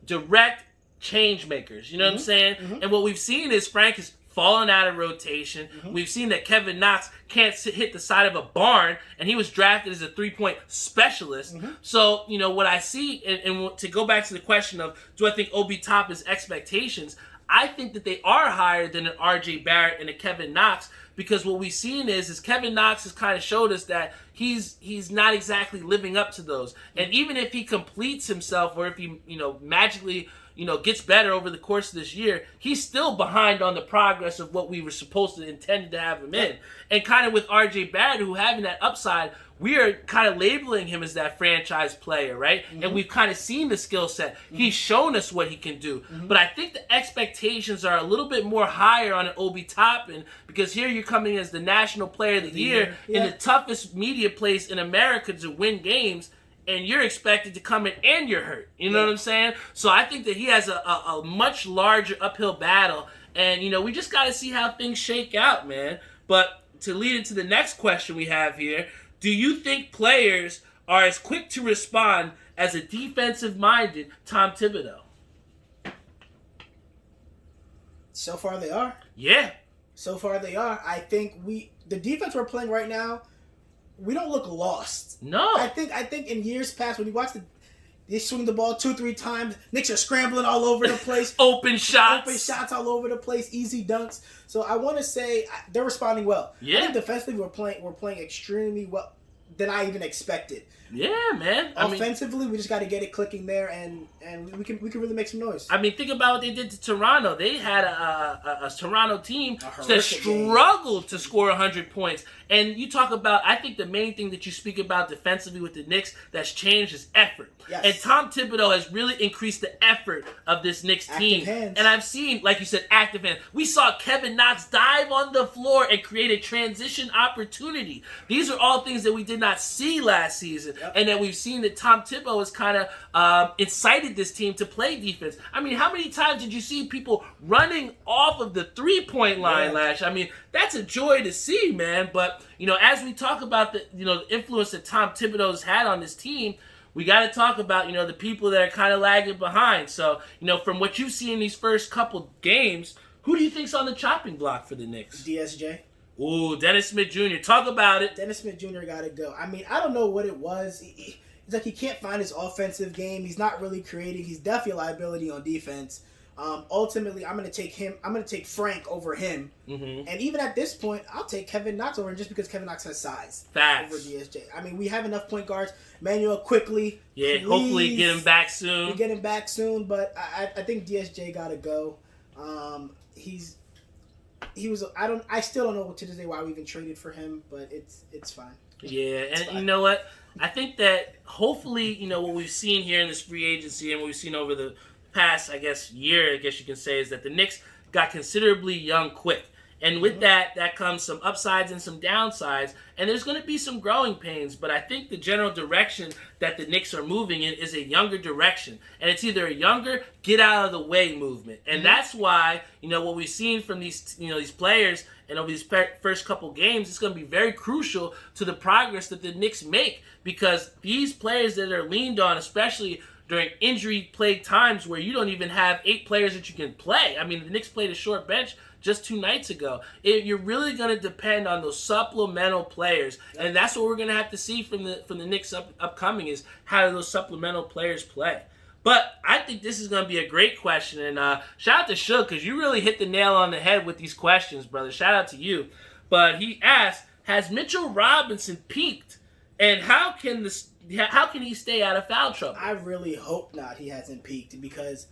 direct change makers. You know what I'm saying? And what we've seen is Frank is falling out of rotation. We've seen that Kevin Knox can't hit the side of a barn, and he was drafted as a three-point specialist. So, you know, what I see, and to go back to the question of, do I think Obi Toppin's expectations, I think that they are higher than an RJ Barrett and a Kevin Knox, because what we've seen is Kevin Knox has kind of showed us that he's not exactly living up to those. And even if he completes himself, or if he, you know, magically, you know, gets better over the course of this year, he's still behind on the progress of what we were supposed to intend to have him in. And kind of with RJ Barrett, who having that upside, we are kind of labeling him as that franchise player, right? And we've kind of seen the skill set. He's shown us what he can do. But I think the expectations are a little bit more higher on an Obi Toppin, because here you're coming as the National Player of the Year in the toughest media place in America to win games, and you're expected to come in and you're hurt. You know what I'm saying? So I think that he has a much larger uphill battle. And, you know, we just got to see how things shake out, man. But to lead into the next question we have here, do you think players are as quick to respond as a defensive-minded Tom Thibodeau? So far they are. Yeah. So far they are. I think the defense we're playing right now, we don't look lost. No. I think in years past, when you watch They swing the ball 2-3 times. Knicks are scrambling all over the place. Open shots. Open shots all over the place. Easy dunks. So I want to say they're responding well. Yeah. I think defensively we're playing extremely well than I even expected. Yeah, man. Offensively, we just got to get it clicking there, and we can really make some noise. I mean, think about what they did to Toronto. They had a Toronto team that struggled to score 100 points. And you talk about, I think the main thing that you speak about defensively with the Knicks that's changed is effort. Yes. And Tom Thibodeau has really increased the effort of this Knicks team. Hands. And I've seen, like you said, active hands. We saw Kevin Knox dive on the floor and create a transition opportunity. These are all things that we did not see last season. Yep. And that we've seen that Tom Thibodeau has kind of incited this team to play defense. I mean, how many times did you see people running off of the three-point line last year? I mean, that's a joy to see, man. But, as we talk about the influence that Tom Thibodeau has had on this team, we got to talk about, the people that are kind of lagging behind. So, from what you've seen in these first couple games, who do you think's on the chopping block for the Knicks? DSJ. Ooh, Dennis Smith Jr. Talk about it. Dennis Smith Jr. got to go. I mean, I don't know what it was. It's like he can't find his offensive game. He's not really creating. He's definitely a liability on defense. Ultimately, I'm going to take him. I'm going to take Frank over him. Mm-hmm. And even at this point, I'll take Kevin Knox over him just because Kevin Knox has size. Facts. Over DSJ. I mean, we have enough point guards. Manuel quickly. Yeah, hopefully get him back soon. We get him back soon, but I think DSJ got to go. I still don't know to this day why we even traded for him, but it's fine. Yeah, and you know what? I think that hopefully, what we've seen here in this free agency and what we've seen over the past, year, you can say, is that the Knicks got considerably young quick. And with that comes some upsides and some downsides. And there's going to be some growing pains. But I think the general direction that the Knicks are moving in is a younger direction. And it's either a younger, get out of the way movement. And that's why, what we've seen from these players and over these first couple games, it's going to be very crucial to the progress that the Knicks make. Because these players that are leaned on, especially during injury-plagued times where you don't even have 8 players that you can play. I mean, the Knicks played a short bench just 2 nights ago. You're really going to depend on those supplemental players, and that's what we're going to have to see from the Knicks upcoming is how do those supplemental players play. But I think this is going to be a great question, and shout out to Shug because you really hit the nail on the head with these questions, brother. Shout out to you. But he asked, has Mitchell Robinson peaked, and how can he stay out of foul trouble? I really hope not. He hasn't peaked because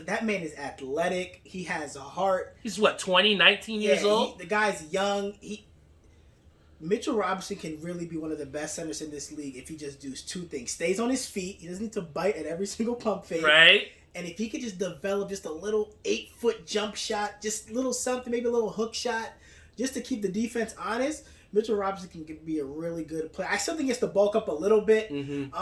that man is athletic. He has a heart. He's 19 years old? The guy's young. Mitchell Robinson can really be one of the best centers in this league if he just does 2 things. Stays on his feet. He doesn't need to bite at every single pump fake. Right. And if he could just develop just a little 8-foot jump shot, just a little something, maybe a little hook shot, just to keep the defense honest, Mitchell Robinson can be a really good player. I still think he has to bulk up a little bit. Mm-hmm.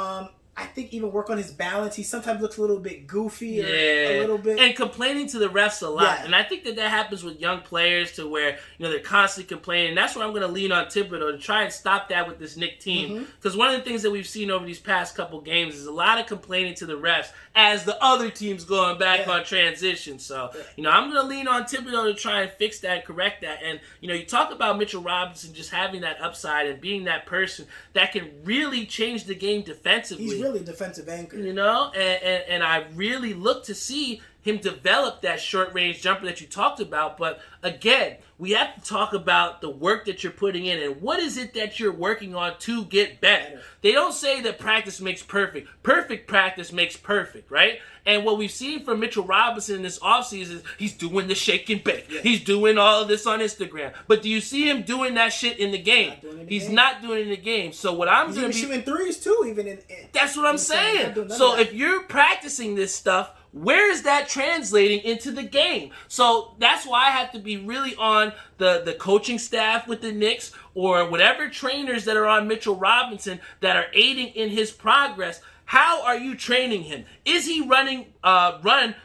I think even work on his balance. He sometimes looks a little bit goofy a little bit. And complaining to the refs a lot. Yeah. And I think that happens with young players to where, they're constantly complaining. And that's where I'm going to lean on Thibodeau to try and stop that with this Knicks team. Because one of the things that we've seen over these past couple games is a lot of complaining to the refs as the other team's going back on transition. So, I'm going to lean on Thibodeau to try and fix that, correct that. And, you talk about Mitchell Robinson just having that upside and being that person that can really change the game defensively. He's really a defensive anchor. And I really look to see him develop that short-range jumper that you talked about. But again, we have to talk about the work that you're putting in and what is it that you're working on to get better. They don't say that practice makes perfect. Perfect practice makes perfect, right? And what we've seen from Mitchell Robinson in this offseason is he's doing the shake and bake. Yeah. He's doing all of this on Instagram. But do you see him doing that shit in the game? He's not doing it in the game. So what I'm going to be shooting threes too, even in that's what I'm saying. So if you're practicing this stuff, where is that translating into the game? So that's why I have to be really on the coaching staff with the Knicks or whatever trainers that are on Mitchell Robinson that are aiding in his progress. How are you training him? Is he running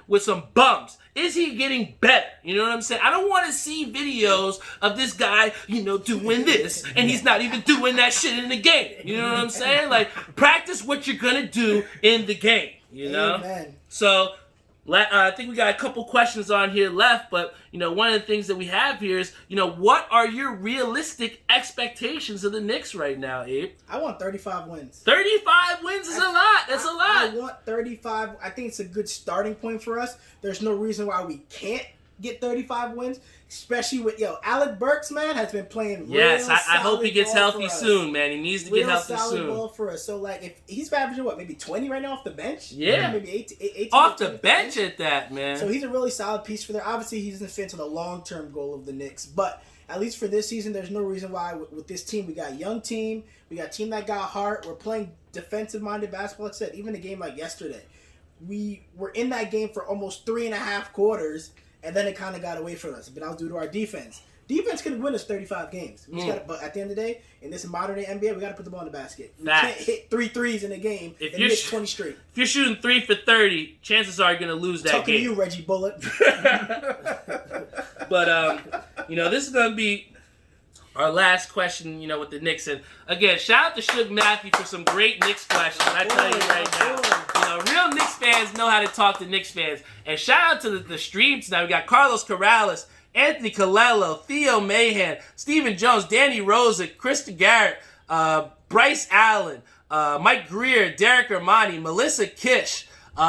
with some bumps? Is he getting better? You know what I'm saying? I don't want to see videos of this guy, doing this, and he's not even doing that shit in the game. You know what I'm saying? Like, practice what you're going to do in the game, Amen. So, I think we got a couple questions on here left, but, one of the things that we have here is, what are your realistic expectations of the Knicks right now, Abe? I want 35 wins. 35 wins is a lot. That's a lot. I want 35. I think it's a good starting point for us. There's no reason why we can't get 35 wins, especially with, Alec Burks, man, has been playing Yes, I hope he gets healthy soon, man. He needs to get healthy solid soon. Ball for us. So, if he's averaging, maybe 20 right now off the bench? Yeah. Maybe 18 off the bench at that, man. So he's a really solid piece for there. Obviously, he doesn't fit into the long-term goal of the Knicks, but at least for this season, there's no reason why with this team. We got a young team. We got a team that got heart. We're playing defensive-minded basketball. Like I said, even a game like yesterday, we were in that game for almost 3.5 quarters, and then it kind of got away from us. But that was due to our defense. Defense can win us 35 games. But at the end of the day, in this modern-day NBA, we got to put the ball in the basket. We can't hit 3 threes in a game and miss 20 straight. If you're shooting 3 for 30, chances are you're going to lose that Talking game. to you, Reggie Bullock. But, this is going to be our last question, with the Knicks. And, again, shout out to Suge Matthew for some great Knicks questions. I tell you right now. Real Knicks fans know how to talk to Knicks fans. And shout out to the stream tonight. We got Carlos Corrales, Anthony Colello, Theo Mahan, Stephen Jones, Danny Rosa, Krista Garrett, Bryce Allen, Mike Greer, Derek Armani, Melissa Kish. We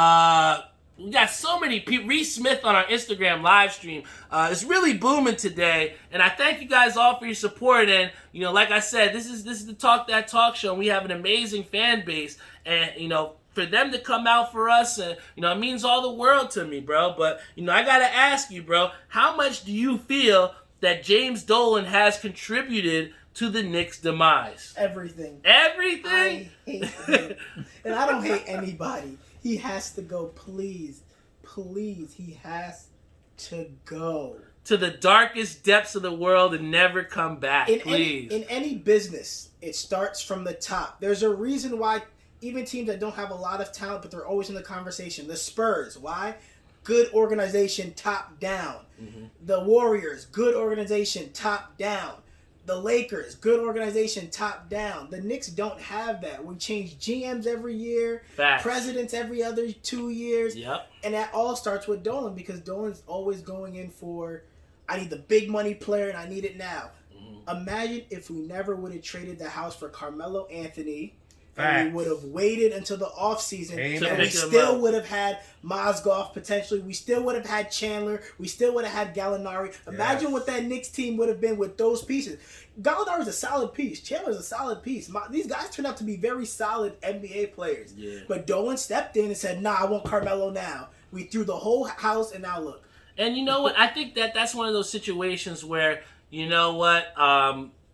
got so many people. Reese Smith on our Instagram live stream. It's really booming today, and I thank you guys all for your support. And like I said, this is the Talk That Talk show. And we have an amazing fan base, and for them to come out for us, it means all the world to me, bro. But I gotta ask you, bro, how much do you feel that James Dolan has contributed to the Knicks' demise? Everything. Everything? I hate him. And I don't hate anybody. He has to go, please. Please, he has to go. To the darkest depths of the world and never come back, please. In any business, it starts from the top. There's a reason why even teams that don't have a lot of talent, but they're always in the conversation. The Spurs, why? Good organization, top down. Mm-hmm. The Warriors, good organization, top down. The Lakers, good organization, top down. The Knicks don't have that. We change GMs every year, Facts. Presidents every other 2 years. Yep. And that all starts with Dolan, because Dolan's always going in for, I need the big money player and I need it now. Mm-hmm. Imagine if we never would have traded the house for Carmelo Anthony. And we would have waited until the offseason, and we still would have had Mozgov potentially. We still would have had Chandler. We still would have had Gallinari. Imagine what that Knicks team would have been with those pieces. Gallinari's a solid piece. Chandler's a solid piece. These guys turned out to be very solid NBA players. Yeah. But Dolan stepped in and said, nah, I want Carmelo now. We threw the whole house, and now look. And you know what? I think that's one of those situations where,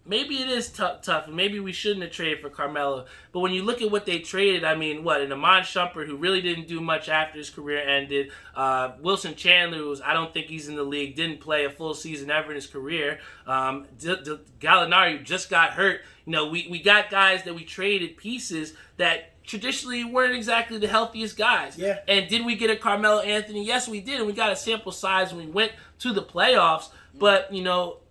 maybe it is tough, and maybe we shouldn't have traded for Carmelo. But when you look at what they traded, an Iman Shumpert, who really didn't do much after his career ended. Wilson Chandler, who I don't think he's in the league, didn't play a full season ever in his career. Gallinari just got hurt. We got guys that we traded pieces that traditionally weren't exactly the healthiest guys. Yeah. And did we get a Carmelo Anthony? Yes, we did. And we got a sample size when we went to the playoffs. But,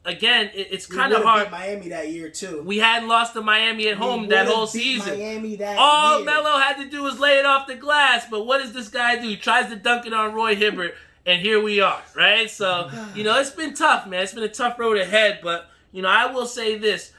again, it's kind of hard. We beat Miami that year, too. We hadn't lost to Miami at home that whole season. Miami that All year. Melo had to do was lay it off the glass. But what does this guy do? He tries to dunk it on Roy Hibbert, and here we are, right? So, it's been tough, man. It's been a tough road ahead. But, I will say this.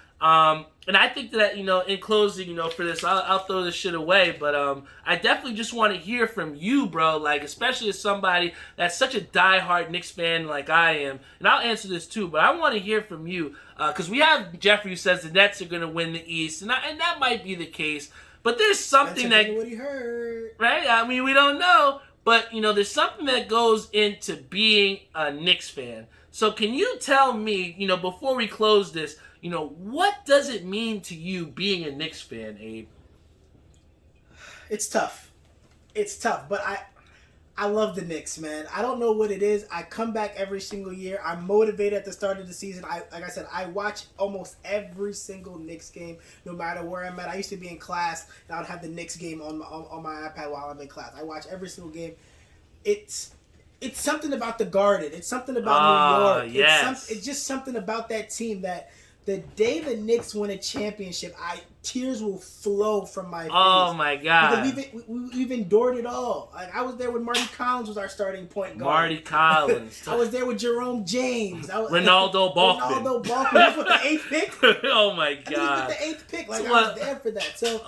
And I think that, in closing, for this, I'll throw this shit away. But I definitely just want to hear from you, bro. Especially as somebody that's such a diehard Knicks fan like I am. And I'll answer this too, but I want to hear from you. Because we have Jeffrey who says the Nets are going to win the East. And that might be the case. But there's something that's what he heard. Right? We don't know. But, there's something that goes into being a Knicks fan. So can you tell me, before we close this, what does it mean to you being a Knicks fan, Abe? It's tough. But I love the Knicks, man. I don't know what it is. I come back every single year. I'm motivated at the start of the season. Like I said, I watch almost every single Knicks game, no matter where I'm at. I used to be in class, and I would have the Knicks game on my iPad while I'm in class. I watch every single game. It's something about the Garden. It's something about New York. Yes. It's just something about that team that The day the Knicks win a championship, tears will flow from my face. Oh my God! Because we've endured it all. Like I was there when Marty Collins was our starting point guard. Marty Collins. I was there with Jerome James. Ronaldo Balkman. Ronaldo Balkman. He was with the 8th pick. Oh my God! He was with the 8th pick. Like I was there for that. So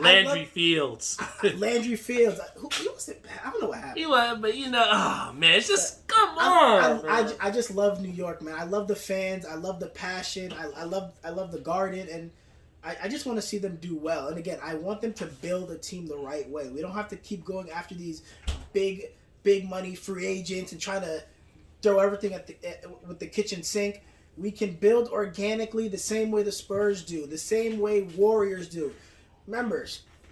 Landry Fields. Landry Fields. Who was it? I don't know what happened. He was, but oh man, it's just come on. I just love New York, man. I love the fans. I love the passion. I love the Garden, and I just want to see them do well. And again, I want them to build a team the right way. We don't have to keep going after these big money free agents and try to throw everything with the kitchen sink. We can build organically the same way the Spurs do, the same way Warriors do. Remember,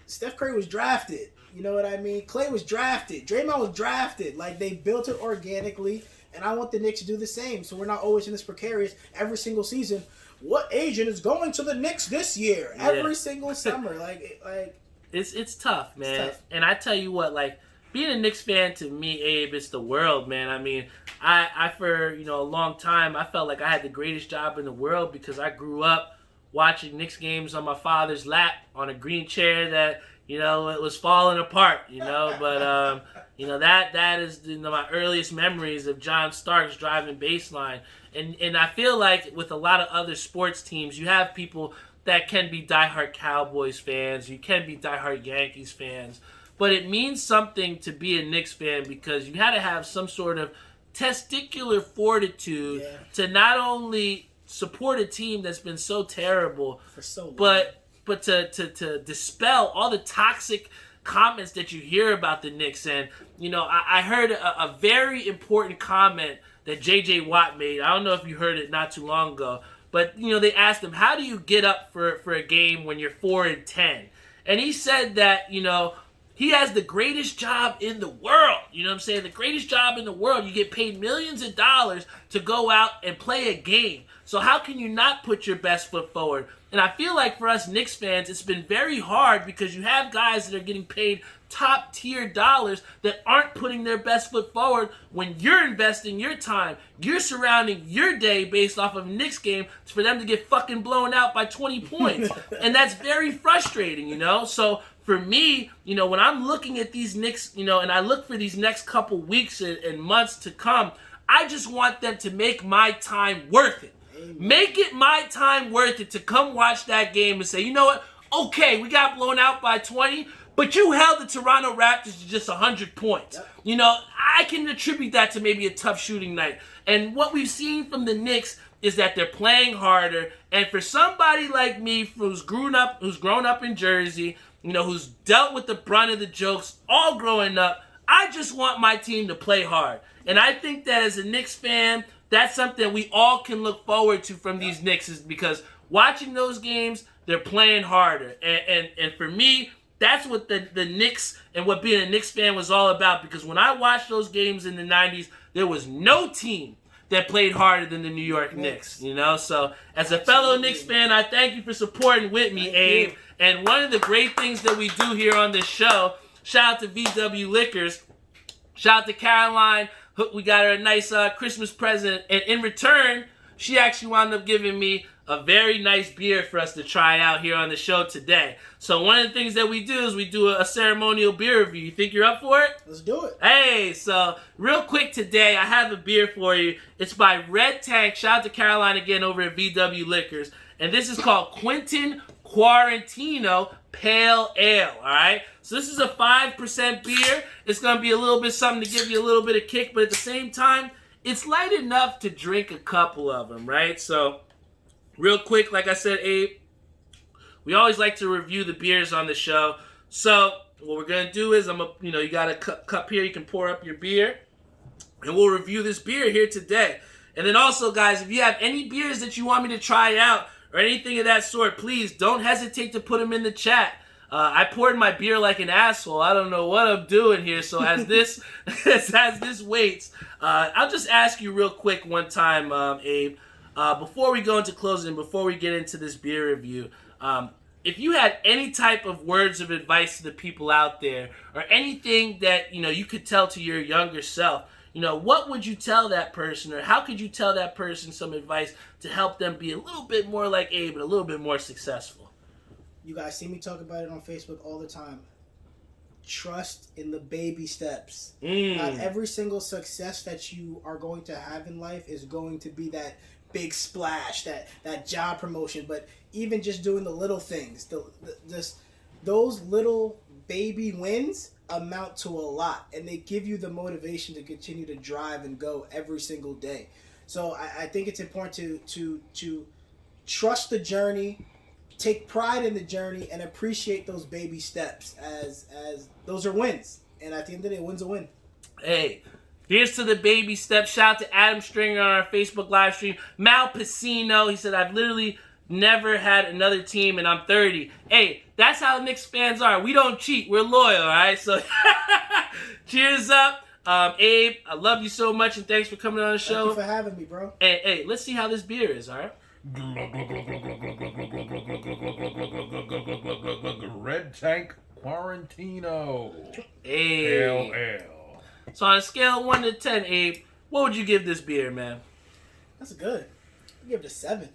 Steph Curry was drafted. You know what I mean? Clay was drafted. Draymond was drafted. Like, they built it organically, and I want the Knicks to do the same. So we're not always in this precarious every single season. What agent is going to the Knicks this year? Yeah. Every single summer. It's tough, man. It's tough. And I tell you what, like, being a Knicks fan to me, Abe, it's the world, man. I mean, I for, a long time, I felt like I had the greatest job in the world because I grew up watching Knicks games on my father's lap on a green chair that, it was falling apart, but, that is my earliest memories of John Starks driving baseline. And I feel like with a lot of other sports teams, you have people that can be diehard Cowboys fans, you can be diehard Yankees fans, but it means something to be a Knicks fan because you had to have some sort of testicular fortitude to not only support a team that's been so terrible, for so long, but to dispel all the toxic comments that you hear about the Knicks. And, I heard a very important comment that J.J. Watt made. I don't know if you heard it not too long ago, but, they asked him, how do you get up for a game when you're 4-10? And he said that, he has the greatest job in the world. You know what I'm saying? The greatest job in the world. You get paid millions of dollars to go out and play a game. So how can you not put your best foot forward? And I feel like for us Knicks fans, it's been very hard because you have guys that are getting paid top tier dollars that aren't putting their best foot forward when you're investing your time. You're surrounding your day based off of a Knicks game for them to get fucking blown out by 20 points. And that's very frustrating, So for me, when I'm looking at these Knicks, and I look for these next couple weeks and months to come, I just want them to make my time worth it. Amen. Make it my time worth it to come watch that game and say, you know what? Okay, we got blown out by 20, but you held the Toronto Raptors to just 100 points. Yep. I can attribute that to maybe a tough shooting night. And what we've seen from the Knicks is that they're playing harder. And for somebody like me who's grown up in Jersey, who's dealt with the brunt of the jokes all growing up, I just want my team to play hard. And I think that as a Knicks fan, that's something we all can look forward to from these Knicks is because watching those games, they're playing harder. And for me, that's what the Knicks and what being a Knicks fan was all about. Because when I watched those games in the 90s, there was no team that played harder than the New York Knicks, So as a fellow Knicks fan, I thank you for supporting with me, Abe. And one of the great things that we do here on this show, shout out to VW Liquors, shout out to Caroline. We got her a nice Christmas present. And in return, she actually wound up giving me a very nice beer for us to try out here on the show today. So one of the things that we do is we do a ceremonial beer review. You think you're up for it? Let's do it. Hey, so real quick today, I have a beer for you. It's by Red Tank. Shout out to Caroline again over at VW Liquors. And this is called Quentin Quarantino Pale Ale, all right? So this is a 5% beer. It's going to be a little bit something to give you a little bit of kick, but at the same time, it's light enough to drink a couple of them, right? So real quick, like I said, Abe, we always like to review the beers on the show. So what we're going to do is, you got a cup here. You can pour up your beer, and we'll review this beer here today. And then also, guys, if you have any beers that you want me to try out or anything of that sort, please don't hesitate to put them in the chat. I poured my beer like an asshole. I don't know what I'm doing here. So as this waits, I'll just ask you real quick one time, Abe, before we go into closing, before we get into this beer review, if you had any type of words of advice to the people out there or anything that, you could tell to your younger self, what would you tell that person, or how could you tell that person some advice to help them be a little bit more like Abe and a little bit more successful? You guys see me talk about it on Facebook all the time. Trust in the baby steps. Not every single success that you are going to have in life is going to be that big splash, that job promotion, but even just doing the little things, those little baby wins amount to a lot, and they give you the motivation to continue to drive and go every single day. So I think it's important to trust the journey, take pride in the journey, and appreciate those baby steps as those are wins. And at the end of the day, win's a win. Hey, here's to the baby steps. Shout out to Adam Stringer on our Facebook live stream. Mal Pacino, he said, I've literally never had another team and I'm 30. Hey, that's how Knicks fans are. We don't cheat. We're loyal, all right? So cheers up. Abe, I love you so much and thanks for coming on the show. Thank you for having me, bro. Hey, let's see how this beer is, all right? Red Tank Quarantino. Hey. Ale. So on a scale of 1 to 10, Abe, what would you give this beer, man? That's good. I give it a 7.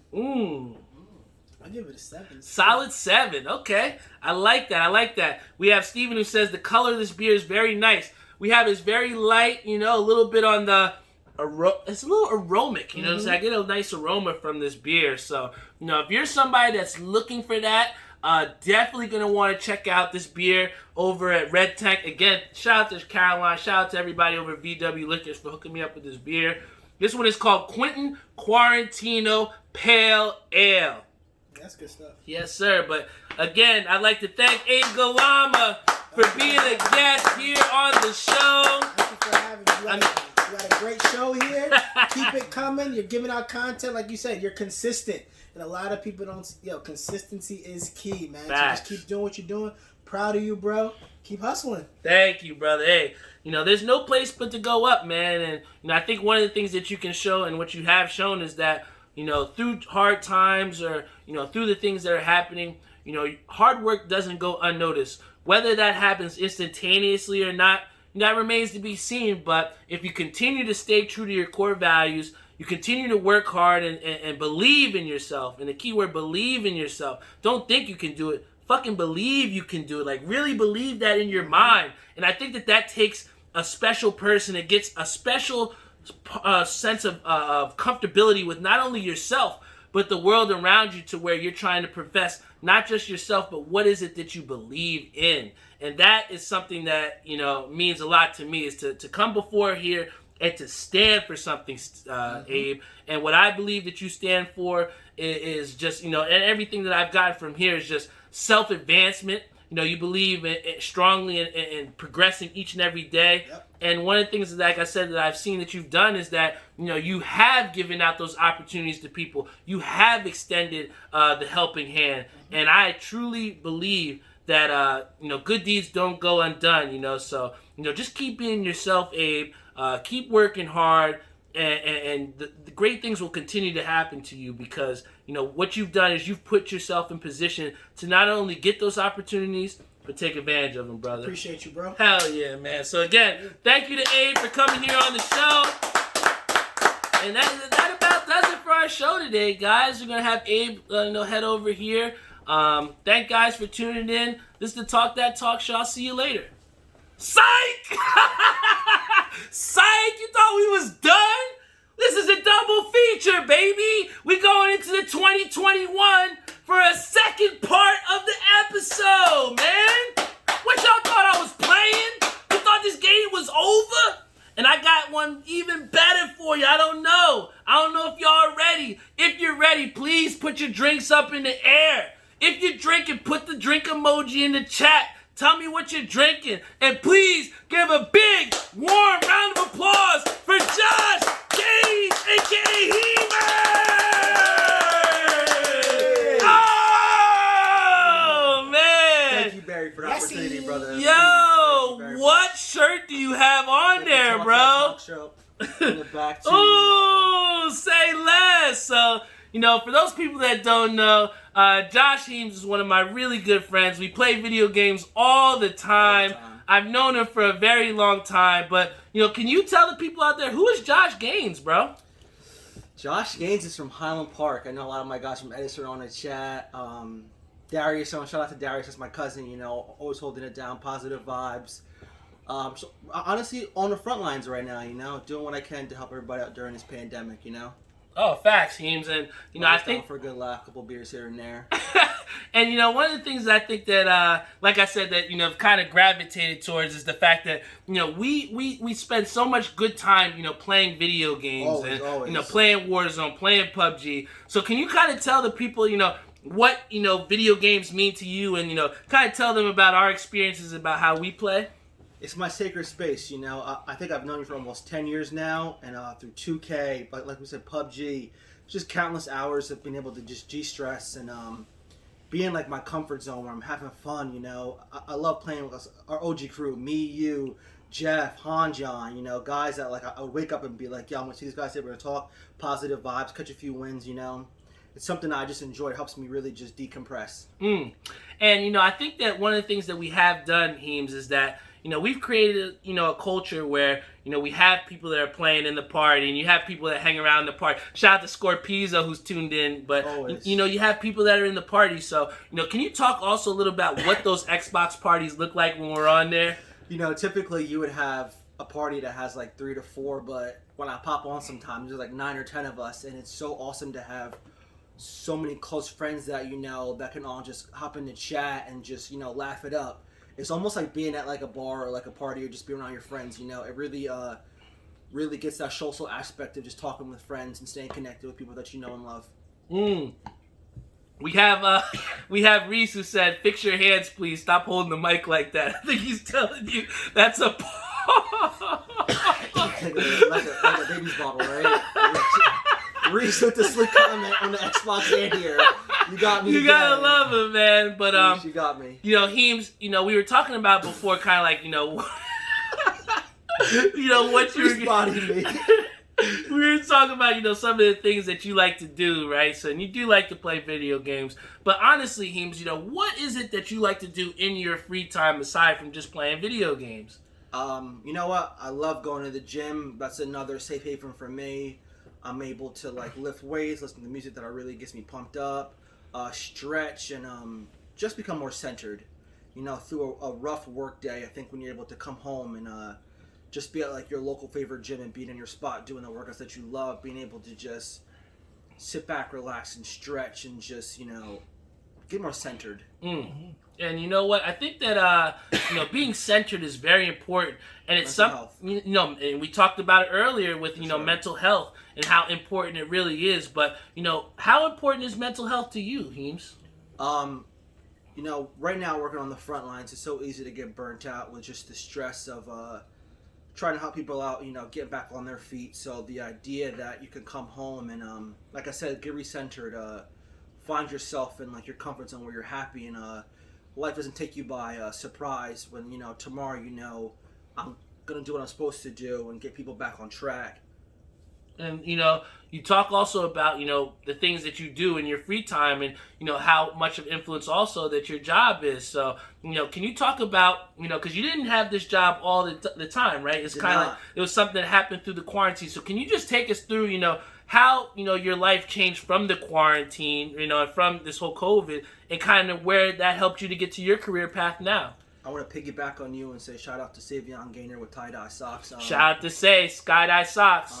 I give it a 7. Solid 7. Okay. I like that. We have Steven who says the color of this beer is very nice. We have it's very light, a little bit on the it's a little aromatic, what I'm saying? I get a nice aroma from this beer. So, if you're somebody that's looking for that, definitely going to want to check out this beer over at Red Tank. Again, shout out to Caroline. Shout out to everybody over at VW Liquors for hooking me up with this beer. This one is called Quentin Quarantino Pale Ale. That's good stuff. Yes, sir. But again, I'd like to thank Abe Gulama for being a guest here on the show. Thank you for having me. You got a great show here. Keep it coming. You're giving out content. Like you said, you're consistent. And a lot of people don't... consistency is key, man. Facts. So just keep doing what you're doing. Proud of you, bro. Keep hustling. Thank you, brother. Hey, there's no place but to go up, man. And, I think one of the things that you can show and what you have shown is that, through hard times or, through the things that are happening, hard work doesn't go unnoticed. Whether that happens instantaneously or not, that remains to be seen. But if you continue to stay true to your core values, you continue to work hard and believe in yourself. And the key word, believe in yourself. Don't think you can do it. Fucking believe you can do it. Like, really believe that in your mind. And I think that takes a special person. It gets a special sense of comfortability with not only yourself, but the world around you, to where you're trying to profess not just yourself, but what is it that you believe in. And that is something that, means a lot to me, is to come before here and to stand for something, Abe. And what I believe that you stand for is just, and everything that I've gotten from here is just self-advancement. You believe strongly in progressing each and every day. Yep. And one of the things, like I said, that I've seen that you've done is that, you have given out those opportunities to people. You have extended the helping hand. And I truly believe that, good deeds don't go undone, So, just keep being yourself, Abe. Keep working hard. And the great things will continue to happen to you, because, what you've done is you've put yourself in position to not only get those opportunities, but take advantage of them, brother. Appreciate you, bro. Hell yeah, man. So again, thank you to Abe for coming here on the show. And that about does it for our show today, guys. We're going to have Abe head over here. Thank guys for tuning in. This is the Talk That Talk show. I'll see you later. Psych! Psych! You thought we was done? This is a double feature, baby! We going into the 2021 for a second part of the episode, man! What y'all thought I was playing? You thought this game was over? And I got one even better for you. I don't know if y'all are ready. If you're ready, please put your drinks up in the air. If you're drinking, put the drink emoji in the chat. Tell me what you're drinking. And please give a big, warm round of applause for Josh Gaines, a.k.a. Heems! Oh, man. Thank you, Barry, for the opportunity, brother. Yo, what shirt do you have on there, bro? In the back, too. Ooh, say less. So, for those people that don't know, Josh Heems is one of my really good friends. We play video games all the time. I've known him for a very long time, but, can you tell the people out there, who is Josh Gaines, bro? Josh Gaines is from Highland Park. I know a lot of my guys from Edison are on the chat. Darius, shout out to Darius, that's my cousin, always holding it down, positive vibes. So honestly, on the front lines right now, doing what I can to help everybody out during this pandemic, Oh, facts, Heems. And, I think... for a good laugh, a couple beers here and there. And, one of the things I think that, like I said, that, kind of gravitated towards is the fact that, we spend so much good time, playing video games always. Playing Warzone, playing PUBG. So can you kind of tell the people, what, video games mean to you and, kind of tell them about our experiences about how we play? It's my sacred space, I think I've known you for almost 10 years now, and through 2K, but like we said, PUBG, just countless hours of being able to just de-stress and be in like my comfort zone where I'm having fun, I love playing with us, our OG crew, me, you, Jeff, Hanjan, guys that like I would wake up and be like, yeah, I'm gonna see these guys today, we're gonna talk, positive vibes, catch a few wins, It's something I just enjoy. It helps me really just decompress. And, I think that one of the things that we have done, Heems, is that, we've created, a culture where, we have people that are playing in the party, and you have people that hang around the party. Shout out to Scorpizzo who's tuned in, but, always. You have people that are in the party. So, can you talk also a little about what those Xbox parties look like when we're on there? Typically you would have a party that has like 3 to 4, but when I pop on sometimes, there's like 9 or 10 of us, and it's so awesome to have so many close friends that that can all just hop in the chat and just laugh it up. It's almost like being at like a bar or like a party or just being around your friends. It really gets that social aspect of just talking with friends and staying connected with people that you know and love. We have Reese who said, "Fix your hands, please. Stop holding the mic like that." I think he's telling you that's a like a baby's bottle, right? Reese with the slick comment on the Xbox and here. You got me. You gotta love him, man. But Reese, you got me. Heems, we were talking about before, kind of like, what you're spotting me. We were talking about, some of the things that you like to do, right? So, and you do like to play video games. But honestly, Heems, what is it that you like to do in your free time aside from just playing video games? You know what? I love going to the gym. That's another safe haven for me. I'm able to like lift weights, listen to music that really gets me pumped up, stretch, and just become more centered. Through a rough work day, I think when you're able to come home and just be at like your local favorite gym and being in your spot doing the workouts that you love, being able to just sit back, relax, and stretch, and just get more centered. And you know what? I think that being centered is very important, and it's mental something and we talked about it earlier with sure. mental health and how important it really is. But how important is mental health to you, Heems? Right now working on the front lines, it's so easy to get burnt out with just the stress of trying to help people out, getting back on their feet. So the idea that you can come home and like I said, get recentered, find yourself in like your comfort zone where you're happy and life doesn't take you by surprise when tomorrow I'm gonna do what I'm supposed to do and get people back on track. And you talk also about the things that you do in your free time and how much of influence also that your job is. So can you talk about because you didn't have this job all the time, right? It's kind of like it was something that happened through the quarantine. So can you just take us through how your life changed from the quarantine, and from this whole COVID, and kind of where that helped you to get to your career path now? I want to piggyback on you and say shout out to Savion Gaynor with tie-dye socks. Shout out to Sky-Dye Socks.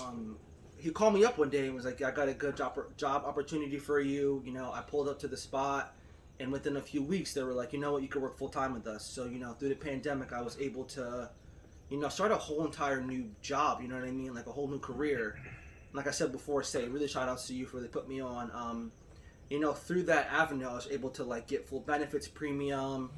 He called me up one day and was like, I got a good job opportunity for you. I pulled up to the spot, and within a few weeks they were like, you know what, you could work full time with us. So through the pandemic I was able to start a whole entire new job, you know what I mean, like a whole new career. Like I said before, really shout outs to you for they put me on. Through that avenue I was able to like get full benefits, premium,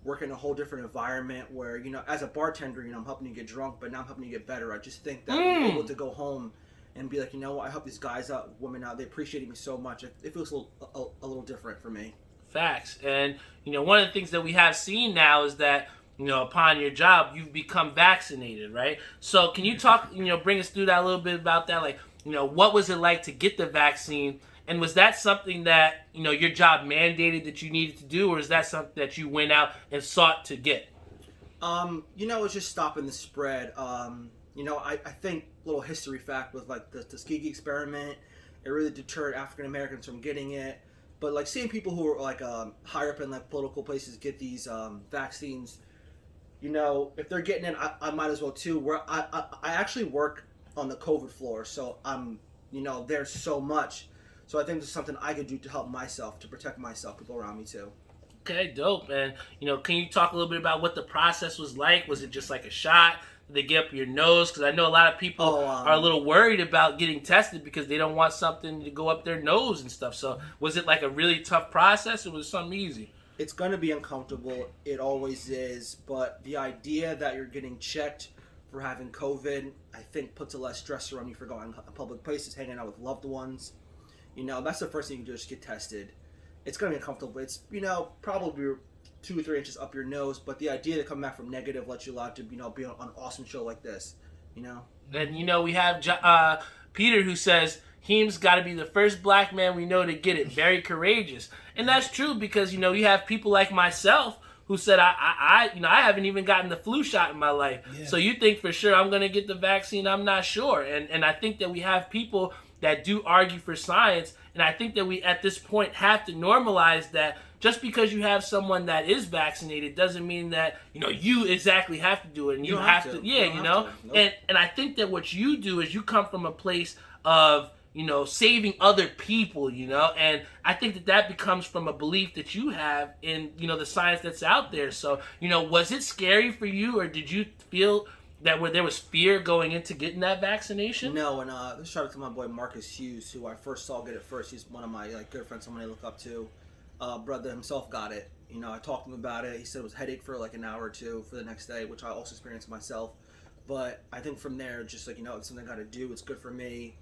work in a whole different environment where as a bartender I'm helping you get drunk, but now I'm helping you get better. I just think that I'm able to go home and be like, I help these guys out, women out, they appreciated me so much. It feels a little different for me. Facts. And one of the things that we have seen now is that upon your job, you've become vaccinated, right? So can you talk, bring us through that a little bit about that? Like, what was it like to get the vaccine? And was that something that, your job mandated that you needed to do? Or is that something that you went out and sought to get? It's just stopping the spread. I think little history fact with like the Tuskegee experiment, it really deterred African Americans from getting it. But like seeing people who are like higher up in like political places get these vaccines, if they're getting it, I might as well too. Where I actually work on the COVID floor, so there's so much. So I think there's something I could do to help myself, to protect myself, people around me too. Okay, dope, man. Can you talk a little bit about what the process was like? Was it just like a shot? Did they get up your nose? Because I know a lot of people are a little worried about getting tested because they don't want something to go up their nose and stuff. So was it like a really tough process or was it something easy? It's going to be uncomfortable. It always is. But the idea that you're getting checked for having COVID, I think puts a less stressor on you for going to public places, hanging out with loved ones. That's the first thing you can do, is get tested. It's going to be uncomfortable. It's, probably 2 or 3 inches up your nose, but the idea to come back from negative lets you allowed to, be on an awesome show like this, And, we have Peter who says, Heems got to be the first black man we know to get it. Very courageous. And that's true because, you have people like myself who said, I haven't even gotten the flu shot in my life. Yeah. So you think for sure I'm going to get the vaccine? I'm not sure. And I think that we have people that do argue for science. And I think that we, at this point, have to normalize that just because you have someone that is vaccinated doesn't mean that, you exactly have to do it. And you have to. Yeah, Nope. And I think that what you do is you come from a place of, saving other people, and I think that becomes from a belief that you have in, the science that's out there. So, was it scary for you, or did you feel that there was fear going into getting that vaccination? No, and this shout out to my boy Marcus Hughes, who I first saw get it first. He's one of my good friends, someone I look up to. Brother himself got it. I talked to him about it. He said it was a headache for like an hour or two for the next day, which I also experienced myself. But I think from there, just it's something I got to do. It's good for me.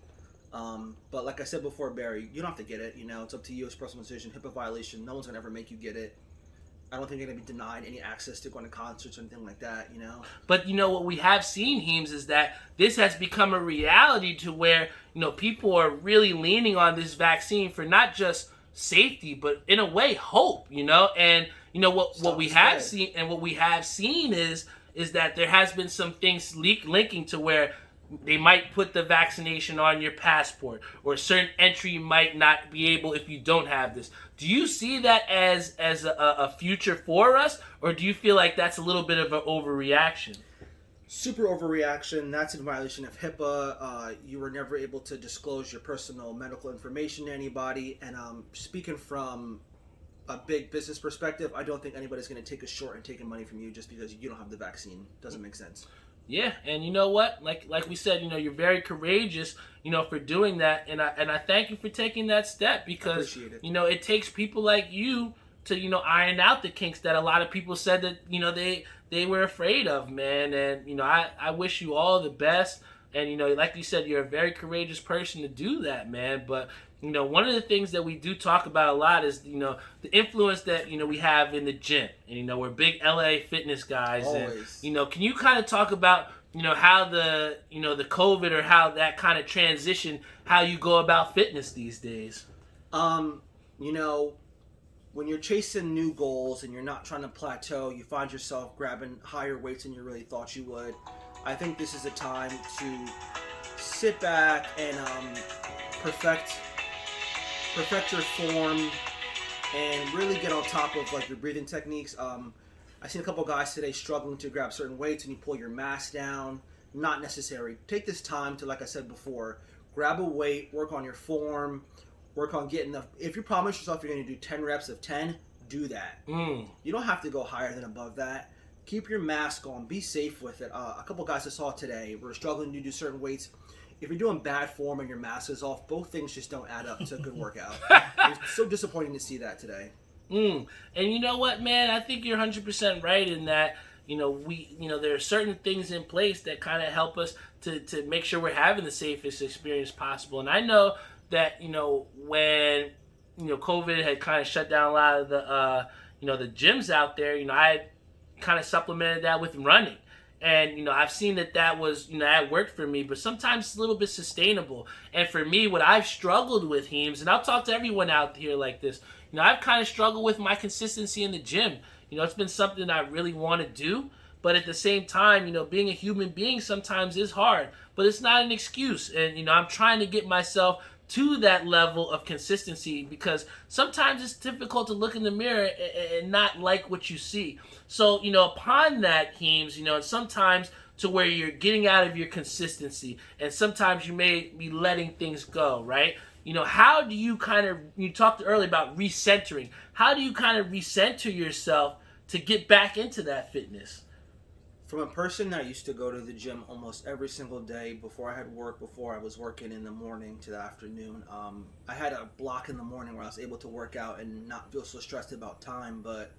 But like I said before, Barry, you don't have to get it. It's up to you. It's a personal decision. HIPAA violation. No one's gonna ever make you get it. I don't think you're going to be denied any access to going to concerts or anything like that, But, what we have seen, Heems, is that this has become a reality to where, people are really leaning on this vaccine for not just safety, but in a way, hope, And, what we have seen is that there has been some things linking to where they might put the vaccination on your passport, or a certain entry you might not be able if you don't have this. Do you see that as a future for us, or do you feel like that's a little bit of an overreaction? Super overreaction. That's in violation of HIPAA. You were never able to disclose your personal medical information to anybody. And speaking from a big business perspective, I don't think anybody's going to take a short and taking money from you just because you don't have the vaccine. Doesn't make sense. Yeah, and you know what? Like we said, you're very courageous, for doing that, and I thank you for taking that step because it takes people like you to iron out the kinks that a lot of people said that they were afraid of, man. And I wish you all the best. And like you said, you're a very courageous person to do that, man. But one of the things that we do talk about a lot is the influence that we have in the gym, and we're big LA fitness guys. Always. And can you kind of talk about how the the COVID, or how that kind of transition, how you go about fitness these days? When you're chasing new goals and you're not trying to plateau, you find yourself grabbing higher weights than you really thought you would. I think this is a time to sit back and perfect your form and really get on top of your breathing techniques. I seen a couple guys today struggling to grab certain weights, and you pull your mass down. Not necessary. Take this time to, like I said before, grab a weight, work on your form, work on getting if you promise yourself you're going to do 10 reps of 10, do that. You don't have to go higher than above that. Keep your mask on. Be safe with it. A couple guys I saw today were struggling to do certain weights. If you're doing bad form and your mask is off, both things just don't add up to a good workout. It's so disappointing to see that today. And you know what, man? I think you're 100% right in that, there are certain things in place that kind of help us to make sure we're having the safest experience possible. And I know that, when, COVID had kind of shut down a lot of the, the gyms out there, I kind of supplemented that with running. And, I've seen that was, that worked for me, but sometimes it's a little bit sustainable. And for me, what I've struggled with, Heems, and I'll talk to everyone out here like this, I've kind of struggled with my consistency in the gym. It's been something I really want to do, But at the same time, being a human being sometimes is hard, but it's not an excuse. And, I'm trying to get myself to that level of consistency, because sometimes it's difficult to look in the mirror and not like what you see. So, upon that, Heems, and sometimes to where you're getting out of your consistency, and sometimes you may be letting things go, right? How do you you talked earlier about recentering. How do you kind of recenter yourself to get back into that fitness? From a person that used to go to the gym almost every single day before I had work, before I was working in the morning to the afternoon, I had a block in the morning where I was able to work out and not feel so stressed about time. But,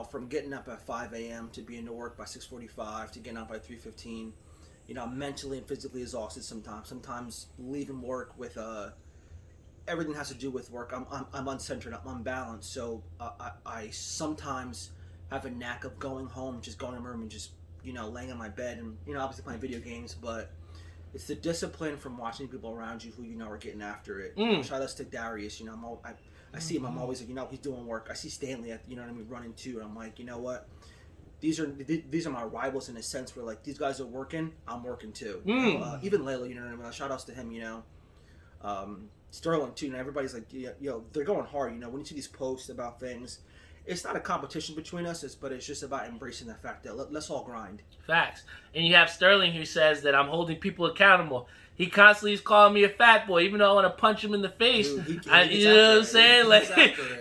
from getting up at 5 a.m. to being to work by 6:45 to getting out by 3:15, I'm mentally and physically exhausted sometimes. Sometimes leaving work with everything has to do with work. I'm uncentered, I'm unbalanced. So I sometimes have a knack of going home, just going in my room and just laying on my bed and, obviously playing video games, but it's the discipline from watching people around you who are getting after it. Shout out to Darius, I see him, I'm always like, he's doing work. I see Stanley, running too, and I'm like, you know what? These are my rivals in a sense where, like, these guys are working, I'm working too. Even Layla, shout outs to him, Sterling too, and everybody's like, they're going hard, when you see these posts about things, it's not a competition between us, but it's just about embracing the fact that let's all grind. Facts. And you have Sterling who says that I'm holding people accountable. He constantly is calling me a fat boy, even though I want to punch him in the face. Dude, you know what I'm saying? Like,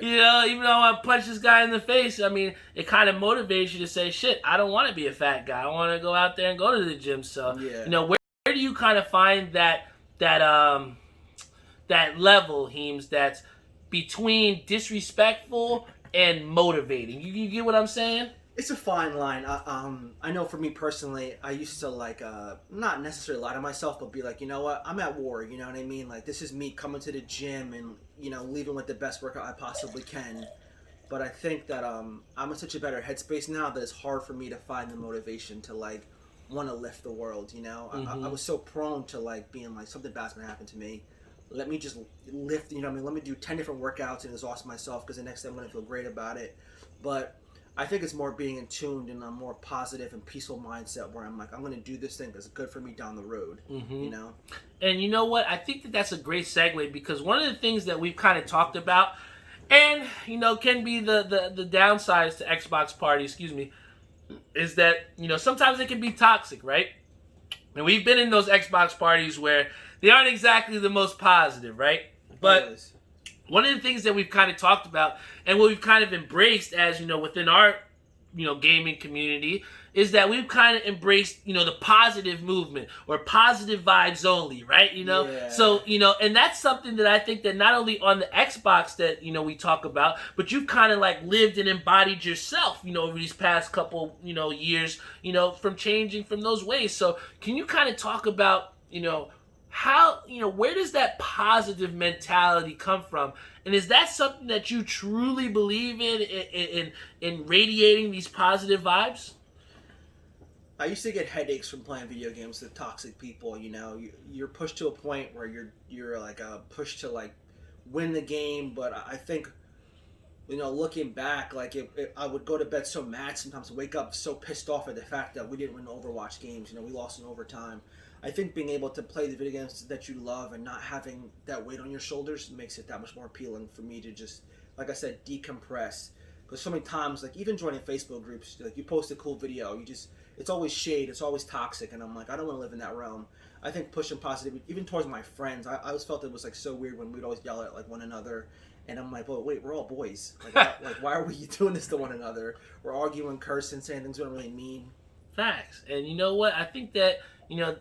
even though I want to punch this guy in the face, I mean, it kind of motivates you to say, shit, I don't want to be a fat guy. I want to go out there and go to the gym. So, where do you kind of find that level, Heems, that's between disrespectful and motivating? You get what I'm saying? It's a fine line. I know for me personally, I used to not necessarily lie to myself, but be like, you know what, I'm at war. You know what I mean? Like, this is me coming to the gym and leaving with the best workout I possibly can. But I think that I'm in such a better headspace now that it's hard for me to find the motivation to want to lift the world. I was so prone to being like, something bad's gonna happen to me. Let me just lift, let me do 10 different workouts and exhaust myself because the next day I'm going to feel great about it. But I think it's more being in tune and a more positive and peaceful mindset where I'm like, I'm going to do this thing that's good for me down the road, And you know what? I think that's a great segue, because one of the things that we've kind of talked about and, can be the downsides to Xbox parties, is that, sometimes it can be toxic, right? And we've been in those Xbox parties where they aren't exactly the most positive, right? But one of the things that we've kind of talked about and what we've kind of embraced as, within our, gaming community is that we've kind of embraced, the positive movement or positive vibes only, right? Yeah. So, and that's something that I think that not only on the Xbox that, we talk about, but you've kind of lived and embodied yourself, over these past couple, years, from changing from those ways. So can you kind of talk about, how, where does that positive mentality come from? And is that something that you truly believe in radiating these positive vibes? I used to get headaches from playing video games with toxic people. You're pushed to a point where you're pushed to win the game. But I think, looking back, I would go to bed so mad sometimes, wake up so pissed off at the fact that we didn't win Overwatch games. We lost in overtime. I think being able to play the video games that you love and not having that weight on your shoulders makes it that much more appealing for me to just, like I said, decompress. Because so many times, even joining Facebook groups, you post a cool video, it's always shade, it's always toxic, and I'm like, I don't want to live in that realm. I think pushing positivity, even towards my friends, I always felt it was so weird when we'd always yell at one another, and I'm like, well, wait, we're all boys. Why are we doing this to one another? We're arguing, cursing, saying things we don't really mean. Facts. And you know what? I think that,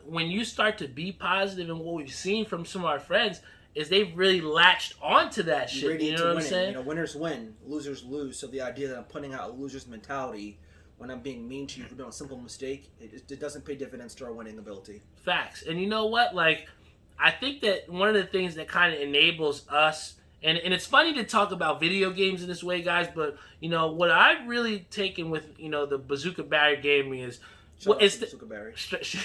when you start to be positive, and what we've seen from some of our friends is they've really latched onto that shit. You know what I'm saying? Winners win, losers lose. So the idea that I'm putting out a loser's mentality when I'm being mean to you for doing a simple mistake, it doesn't pay dividends to our winning ability. Facts. And you know what? I think that one of the things that kind of enables us, and it's funny to talk about video games in this way, guys, but, what I've really taken with, the Bazooka Barry Gaming is,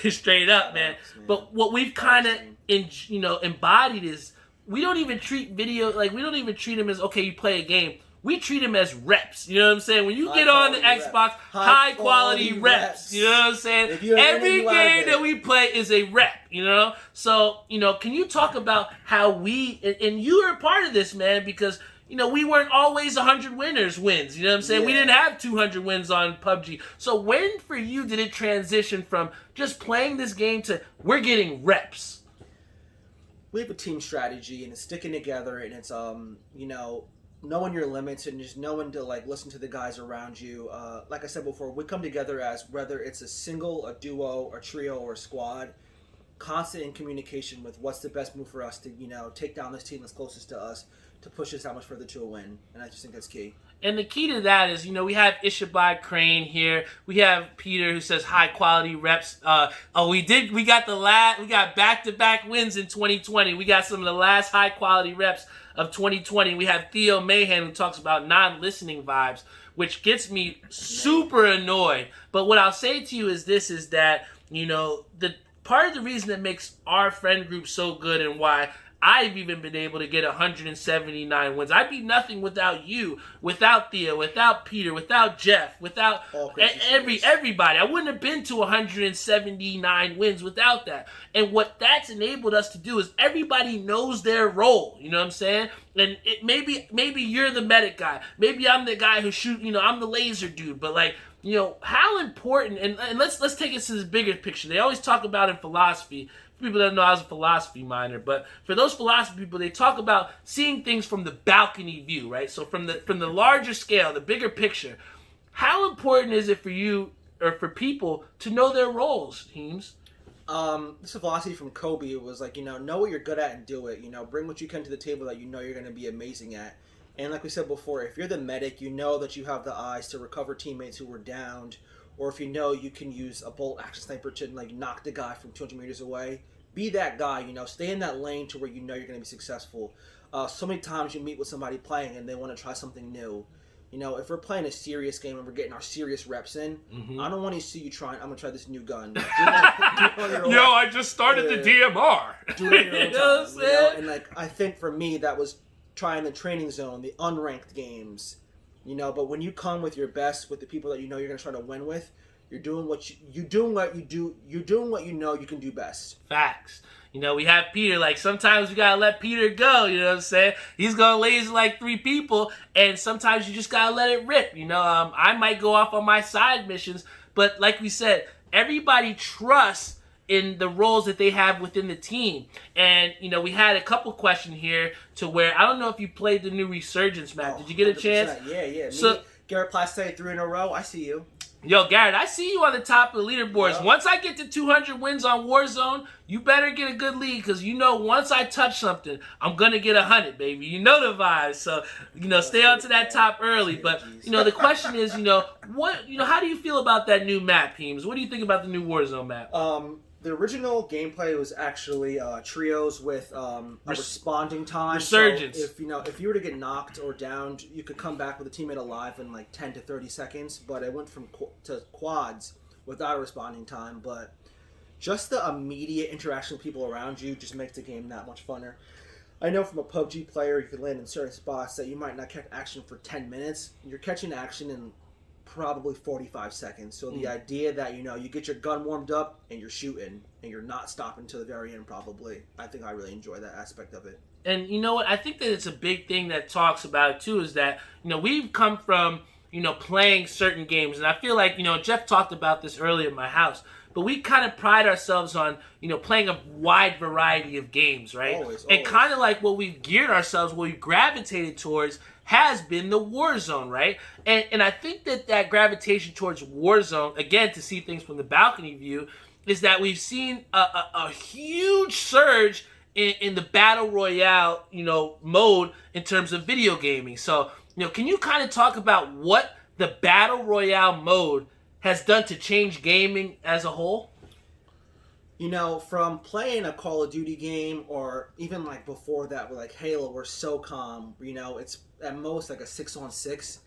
straight up, man. But what we've kind of, embodied is we don't even treat video, we don't even treat them as, okay, you play a game. we treat them as reps. You know what I'm saying? When you get on the High-quality Xbox, high-quality reps. You know what I'm saying? Every game that we play is a rep, you know? So, can you talk about how we, and you are a part of this, man, because, we weren't always 100 wins. You know what I'm saying? Yeah. We didn't have 200 wins on PUBG. So when, for you, did it transition from just playing this game to we're getting reps? We have a team strategy, and it's sticking together, and it's, knowing your limits and just knowing to listen to the guys around you. Like I said before, we come together as whether it's a single, a duo, a trio, or a squad, constant in communication with what's the best move for us to take down this team that's closest to us to push us that much further to a win. And I just think that's key. And the key to that is, we have Ishabad Crane here. We have Peter who says high quality reps. We got back-to-back wins in 2020. We got some of the last high quality reps of 2020. We have Theo Mahan who talks about non-listening vibes, which gets me super annoyed. But what I'll say to you is this, is that, the part of the reason that makes our friend group so good and why I've even been able to get 179 wins. I'd be nothing without you, without Theo, without Peter, without Jeff, without everybody. I wouldn't have been to 179 wins without that. And what that's enabled us to do is everybody knows their role. You know what I'm saying? And maybe you're the medic guy. Maybe I'm the guy who I'm the laser dude. But how important, and let's take it to this bigger picture. They always talk about in philosophy. People don't know I was a philosophy minor, but for those philosophy people, they talk about seeing things from the balcony view, right? So from the larger scale, the bigger picture. How important is it for you or for people to know their roles, Heems? This philosophy from Kobe was know what you're good at and do it. Bring what you can to the table that you're going to be amazing at. And like we said before, if you're the medic, you know that you have the eyes to recover teammates who were downed. Or if you can use a bolt action sniper to knock the guy from 200 meters away, be that guy. Stay in that lane to where you're going to be successful. So many times you meet with somebody playing and they want to try something new. If we're playing a serious game and we're getting our serious reps in, I don't want to see you trying. I'm gonna try this new gun. Do it on your own. I just started the DMR. Do it on your own You know what I'm saying? And I think for me that was trying the training zone, the unranked games. But when you come with your best, with the people that you're going to try to win with, you're doing what you can do best. Facts. We have Peter. Sometimes we gotta let Peter go. You know what I'm saying? He's gonna laser 3 people, and sometimes you just gotta let it rip. I might go off on my side missions, but like we said, everybody trusts in the roles that they have within the team. And, we had a couple questions here to where, I don't know if you played the new Resurgence map. Did you get a chance? Yeah. So, Garrett Plastay 3 in a row. I see you. Yo, Garrett, I see you on the top of the leaderboards. Yep. Once I get to 200 wins on Warzone, you better get a good lead, because once I touch something, I'm going to get 100, baby. You know the vibes. So, stay on to that top early. But, the question is, how do you feel about that new map, Heems? What do you think about the new Warzone map? The original gameplay was actually trios with a responding time. Resurgence. So if you were to get knocked or downed, you could come back with a teammate alive in 10 to 30 seconds. But it went to quads without a responding time. But just the immediate interaction with people around you just makes the game that much funner. I know from a PUBG player, you can land in certain spots that you might not catch action for 10 minutes. You're catching action in probably 45 seconds. So the idea that you get your gun warmed up and you're shooting and you're not stopping to the very end, probably, I think I really enjoy that aspect of it. And you know what? I think that it's a big thing that talks about it too, is that we've come from playing certain games, and I feel like Jeff talked about this earlier in my house, but we kind of pride ourselves on playing a wide variety of games, right? Always. And kind of like what we've geared ourselves, what we've gravitated towards has been the Warzone, right? And I think that gravitation towards Warzone, again, to see things from the balcony view, is that we've seen a huge surge in the battle royale, mode in terms of video gaming. So, can you kind of talk about what the battle royale mode has done to change gaming as a whole? From playing a Call of Duty game, or even before that with Halo or SOCOM, it's at most a 6-on-6.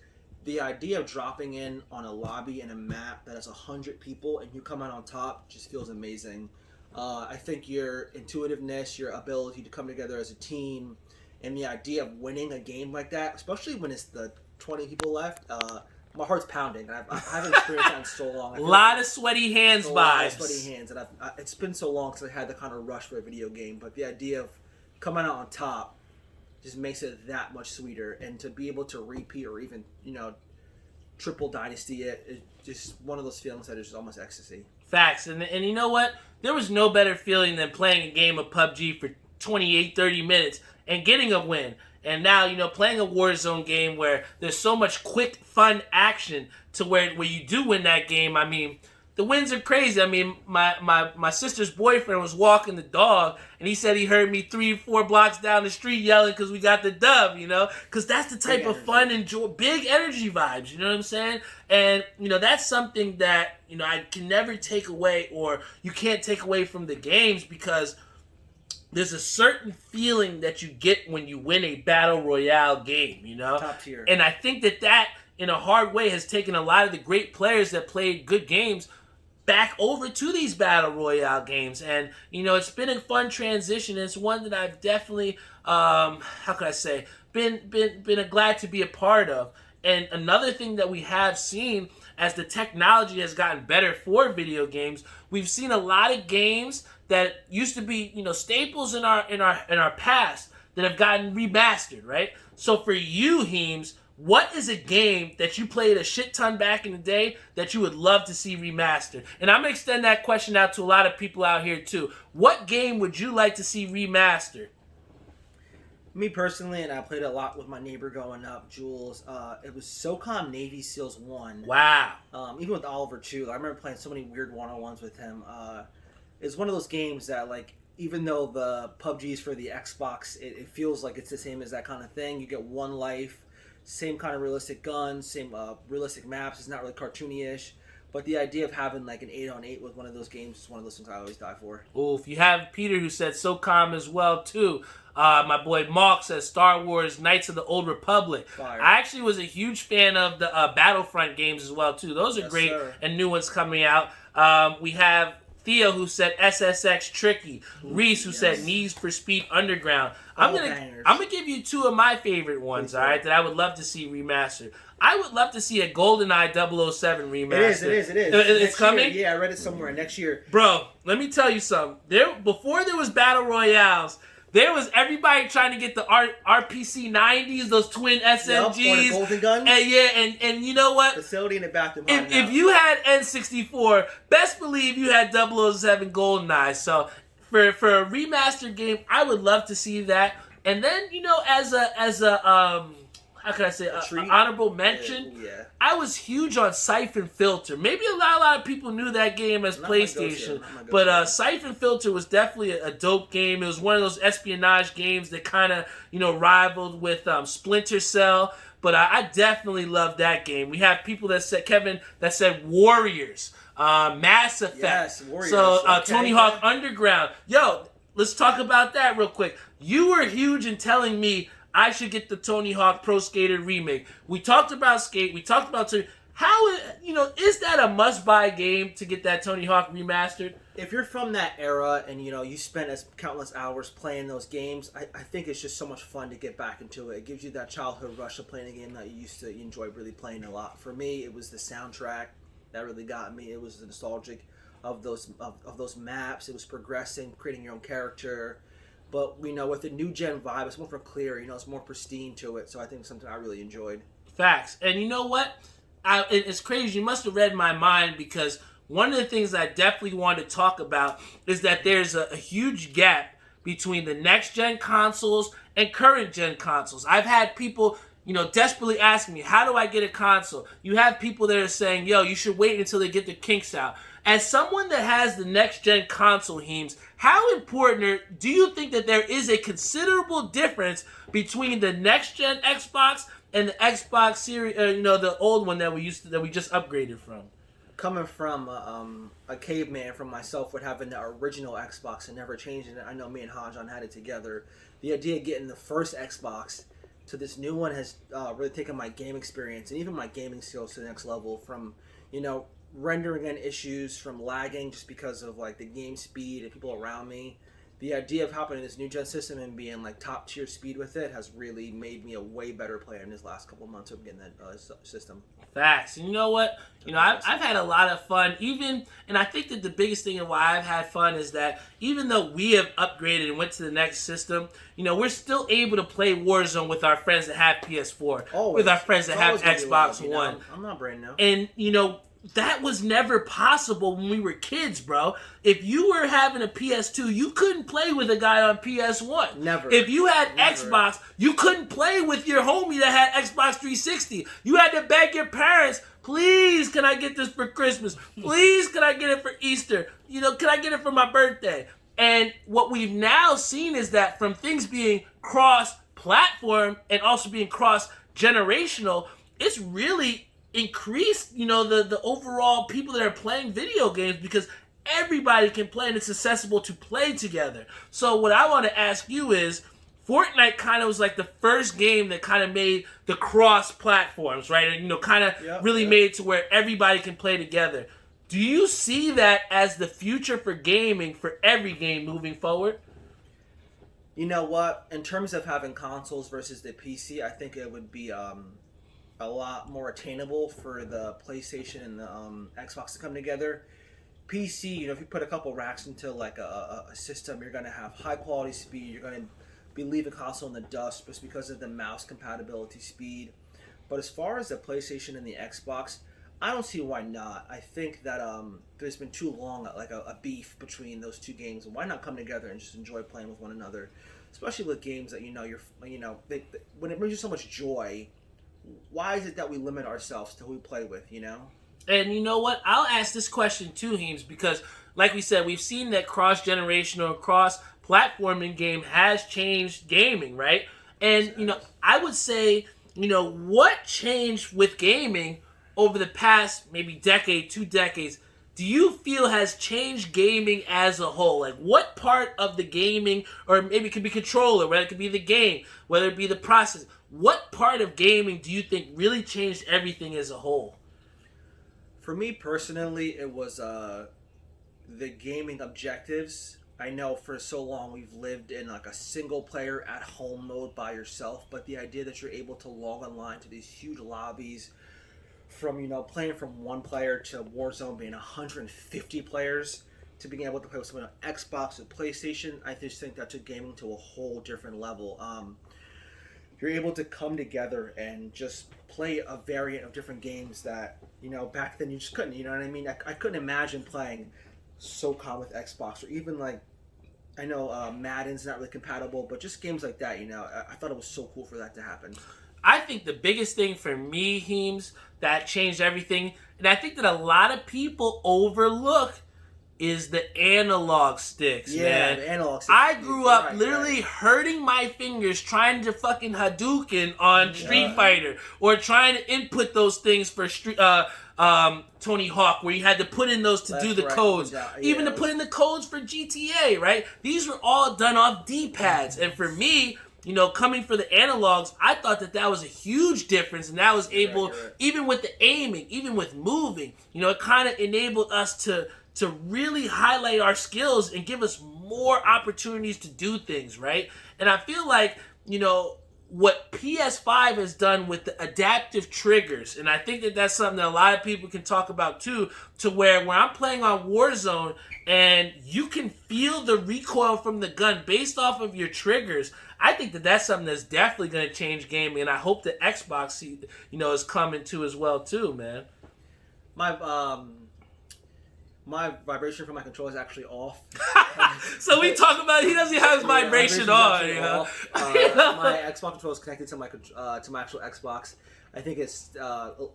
The idea of dropping in on a lobby and a map that has 100 people and you come out on top just feels amazing. I think your intuitiveness, your ability to come together as a team, and the idea of winning a game like that, especially when it's the 20 people left. My heart's pounding. And I haven't experienced that in so long. A lot of sweaty hands a lot of vibes. sweaty hands, and it's been so long since I had the kind of rush for a video game. But the idea of coming out on top just makes it that much sweeter, and to be able to repeat or even triple dynasty it is just one of those feelings that is just almost ecstasy. Facts. And you know what? There was no better feeling than playing a game of PUBG for 28, 30 minutes and getting a win. And now, playing a Warzone game where there's so much quick, fun action to where you do win that game. I mean, the wins are crazy. I mean, my sister's boyfriend was walking the dog, and he said he heard me 3-4 blocks down the street yelling because we got the dub, because that's the type of fun and joy, big energy vibes, you know what I'm saying? And, that's something that, I can never take away, or you can't take away from the games, because there's a certain feeling that you get when you win a battle royale game, Top tier. And I think that in a hard way has taken a lot of the great players that played good games back over to these battle royale games. And it's been a fun transition. It's one that I've definitely been glad to be a part of. And another thing that we have seen as the technology has gotten better for video games, we've seen a lot of games that used to be staples in our past that have gotten remastered, right? So for you, Heems, what is a game that you played a shit ton back in the day that you would love to see remastered? And I'm going to extend that question out to a lot of people out here too. What game would you like to see remastered? Me personally, and I played a lot with my neighbor growing up, Jules, it was SOCOM Navy SEALs 1. Wow. Even with Oliver too. I remember playing so many weird one-on-ones with him. It's one of those games that, like, even though the PUBG's for the Xbox, it feels like it's the same as that kind of thing. You get one life, same kind of realistic guns, same realistic maps. It's not really cartoony-ish. But the idea of having like an 8-on-8 with one of those games is one of those things I always die for. Oh, if you have Peter who said SOCOM as well too. My boy Mark says Star Wars Knights of the Old Republic. Fire. I actually was a huge fan of the Battlefront games as well too. Those are great, sir. And new ones coming out. We have Theo who said SSX Tricky. Reese who said Need for Speed Underground. I'm gonna give you two of my favorite ones, all right, that I would love to see remastered. I would love to see a GoldenEye 007 remastered. It is. It's coming? Year, yeah, I read it somewhere. Next year. Bro, let me tell you something. Before there was Battle Royales, there was everybody trying to get the RPC 90s, those twin SMGs. Yep, or the golden gun. And you know what? Facility in the bathroom. If you had N64, best believe you had 007 GoldenEye. So for a remastered game, I would love to see that. And then, as a how can I say, an honorable mention? Yeah. I was huge on Siphon Filter. Maybe a lot of people knew that game as PlayStation, but Siphon Filter was definitely a dope game. It was one of those espionage games that kind of, rivaled with Splinter Cell. But I definitely loved that game. We have people that said, Kevin, that said Warriors, Mass Effect. Yes, Warriors. So Tony Hawk Underground. Yo, let's talk about that real quick. You were huge in telling me I should get the Tony Hawk Pro Skater remake. We talked about Skate. We talked about how, is that a must-buy game to get that Tony Hawk remastered? If you're from that era and, you spent countless hours playing those games, I think it's just so much fun to get back into it. It gives you that childhood rush of playing a game that you enjoy really playing a lot. For me, it was the soundtrack that really got me. It was the nostalgic of those maps. It was progressing, creating your own character. But, with the new gen vibe, it's more clear, it's more pristine to it. So I think it's something I really enjoyed. Facts. And you know what? It's crazy. You must have read my mind, because one of the things I definitely want to talk about is that there's a huge gap between the next gen consoles and current gen consoles. I've had people, desperately asking me, how do I get a console? You have people that are saying, yo, you should wait until they get the kinks out. As someone that has the next-gen console, Heems, how important do you think that there is a considerable difference between the next-gen Xbox and the Xbox Series, the old one that we just upgraded from? Coming from a caveman from myself with having the original Xbox and never changing it, I know me and Hanjan had it together. The idea of getting the first Xbox to this new one has really taken my game experience and even my gaming skills to the next level from, rendering in issues, from lagging just because of like the game speed and people around me, the idea of hopping in this new gen system and being like top tier speed with it has really made me a way better player in this last couple of months of getting that system. Facts. And you know what? I've had a lot of fun. And I think that the biggest thing of why I've had fun is that even though we have upgraded and went to the next system, we're still able to play Warzone with our friends that have PS4, Always. with our friends that have Xbox One. I'm not brand new. And, that was never possible when we were kids, bro. If you were having a PS2, you couldn't play with a guy on PS1. Never. If you had Xbox, you couldn't play with your homie that had Xbox 360. You had to beg your parents, please, can I get this for Christmas? Please, can I get it for Easter? Can I get it for my birthday? And what we've now seen is that from things being cross-platform and also being cross-generational, it's really increased, the overall people that are playing video games because everybody can play and it's accessible to play together. So what I want to ask you is, Fortnite kind of was like the first game that kind of made the cross platforms, right? And really made to where everybody can play together. Do you see that as the future for gaming for every game moving forward? You know what? In terms of having consoles versus the PC, I think it would be a lot more attainable for the PlayStation and the Xbox to come together. PC, if you put a couple racks into like a system, you're going to have high quality speed. You're going to be leaving console in the dust just because of the mouse compatibility speed. But as far as the PlayStation and the Xbox, I don't see why not. I think that there's been too long like a beef between those two games. Why not come together and just enjoy playing with one another, especially with games that when it brings you so much joy. Why is it that we limit ourselves to who we play with, And you know what? I'll ask this question too, Heems, because like we said, we've seen that cross-generational, cross-platforming game has changed gaming, right? And, I would say, what changed with gaming over the past maybe decade, 2 decades, do you feel has changed gaming as a whole? Like, what part of the gaming, or maybe it could be controller, whether it could be the game, whether it be the process, what part of gaming do you think really changed everything as a whole? For me personally, it was the gaming objectives. I know for so long we've lived in like a single player at home mode by yourself, but the idea that you're able to log online to these huge lobbies from, playing from one player to Warzone being 150 players to being able to play with someone on Xbox or PlayStation, I just think that took gaming to a whole different level. You're able to come together and just play a variant of different games that, back then you just couldn't, you know what I mean? I couldn't imagine playing SOCOM with Xbox, or even like, I know Madden's not really compatible, but just games like that, I thought it was so cool for that to happen. I think the biggest thing for me, Heems, that changed everything, and I think that a lot of people overlook, is the analog sticks, man. The analog sticks. I grew up literally hurting my fingers trying to fucking Hadouken on Street Fighter, or trying to input those things for Tony Hawk, where you had to put in those to do the codes. Even to put in the codes for GTA, right? These were all done off D-pads. And for me, coming for the analogs, I thought that was a huge difference, and that was able, even with the aiming, even with moving, it kind of enabled us to really highlight our skills and give us more opportunities to do things, right? And I feel like, what PS5 has done with the adaptive triggers, and I think that that's something that a lot of people can talk about too, to where when I'm playing on Warzone and you can feel the recoil from the gun based off of your triggers, I think that that's something that's definitely going to change gaming, and I hope that Xbox, is coming to as well too, man. My vibration from my controller is actually off. So we talk about he doesn't have his vibration on. My Xbox controller is connected to my actual Xbox. I think it's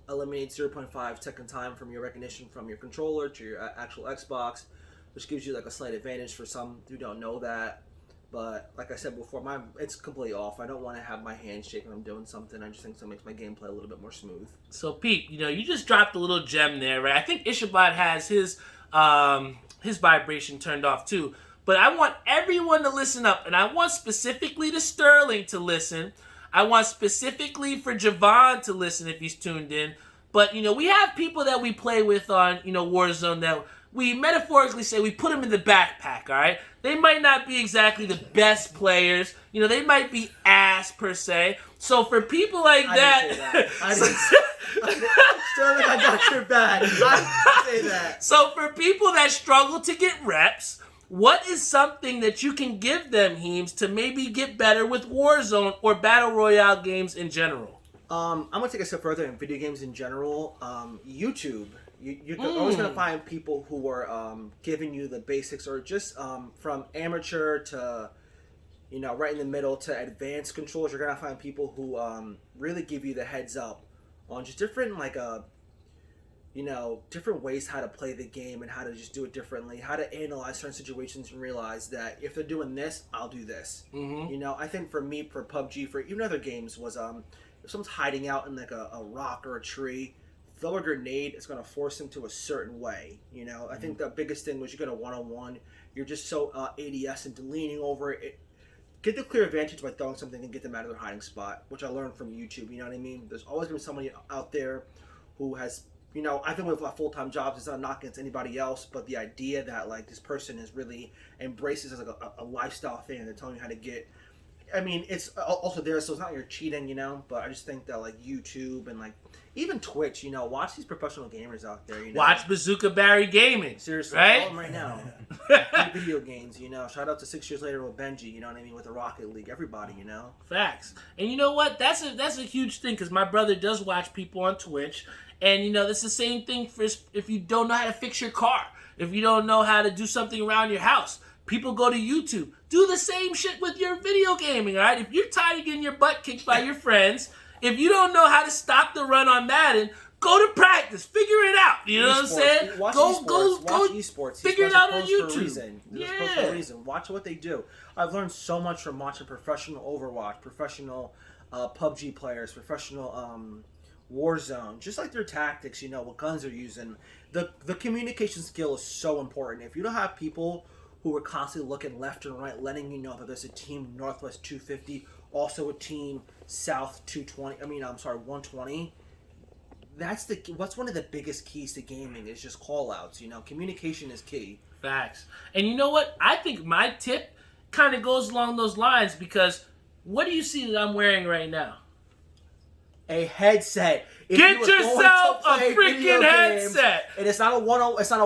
eliminates 0.5 second time from your recognition from your controller to your actual Xbox, which gives you like a slight advantage for some who don't know that. But like I said before, it's completely off. I don't want to have my hands shake when I'm doing something. I just think that makes my gameplay a little bit more smooth. So Pete, you just dropped a little gem there, right? I think Ishabad has his vibration turned off too. But I want everyone to listen up, and I want specifically to Sterling to listen. I want specifically for Javon to listen if he's tuned in. But we have people that we play with on Warzone that we metaphorically say we put them in the backpack, all right? They might not be exactly the best players. You know, they might be ass per se. So for people like that... I didn't say that. Sterling, I got your back. I didn't say that. So for people that struggle to get reps, what is something that you can give them, Heems, to maybe get better with Warzone or Battle Royale games in general? I'm going to take a step further in video games in general. YouTube. You're always going to find people who are giving you the basics, or just from amateur to, you know, right in the middle to advanced controls. You're going to find people who really give you the heads up on just different, like, you know, different ways how to play the game and how to just do it differently, how to analyze certain situations and realize that if they're doing this, I'll do this. Mm-hmm. You know, I think for me, for PUBG, for even other games, was if someone's hiding out in like a rock or a tree, throw a grenade, it's going to force them to a certain way. You know, I think the biggest thing was you get a one-on-one, you're just so ADS and leaning over it. Get the clear advantage by throwing something and get them out of their hiding spot, which I learned from YouTube, you know what I mean? There's always going to be somebody out there who has, you know, I think with full-time jobs, it's not a knock against anybody else, but the idea that, like, this person is really embraces as like a lifestyle thing, and they're telling you how to get, I mean, it's also there, so it's not you're cheating, you know, but I just think that, like, YouTube and, like, even Twitch, you know, watch these professional gamers out there, you know. Watch Bazooka Barry Gaming. Seriously, right? Follow them right now. Play video games, you know. Shout out to 6 years later with Benji, you know what I mean, with the Rocket League. Everybody, you know. Facts. And you know what? That's a huge thing, because my brother does watch people on Twitch, and, you know, that's the same thing for if you don't know how to fix your car, if you don't know how to do something around your house. People go to YouTube. Do the same shit with your video gaming, all right? If you're tired of getting your butt kicked by your friends, if you don't know how to stop the run on Madden, go to practice. Figure it out. You know what I'm saying? Watch go esports. Figure it out on YouTube. For a reason. Watch what they do. I've learned so much from watching professional Overwatch, professional PUBG players, professional Warzone, just like their tactics, you know, what guns they're using. The communication skill is so important. If you don't have people who are constantly looking left and right, letting you know that there's a team Northwest 250, also a team South 120. What's one of the biggest keys to gaming is just call outs, you know. Communication is key. Facts. And you know what? I think my tip kind of goes along those lines, because what do you see that I'm wearing right now? A headset. Get yourself a freaking headset. And it's not a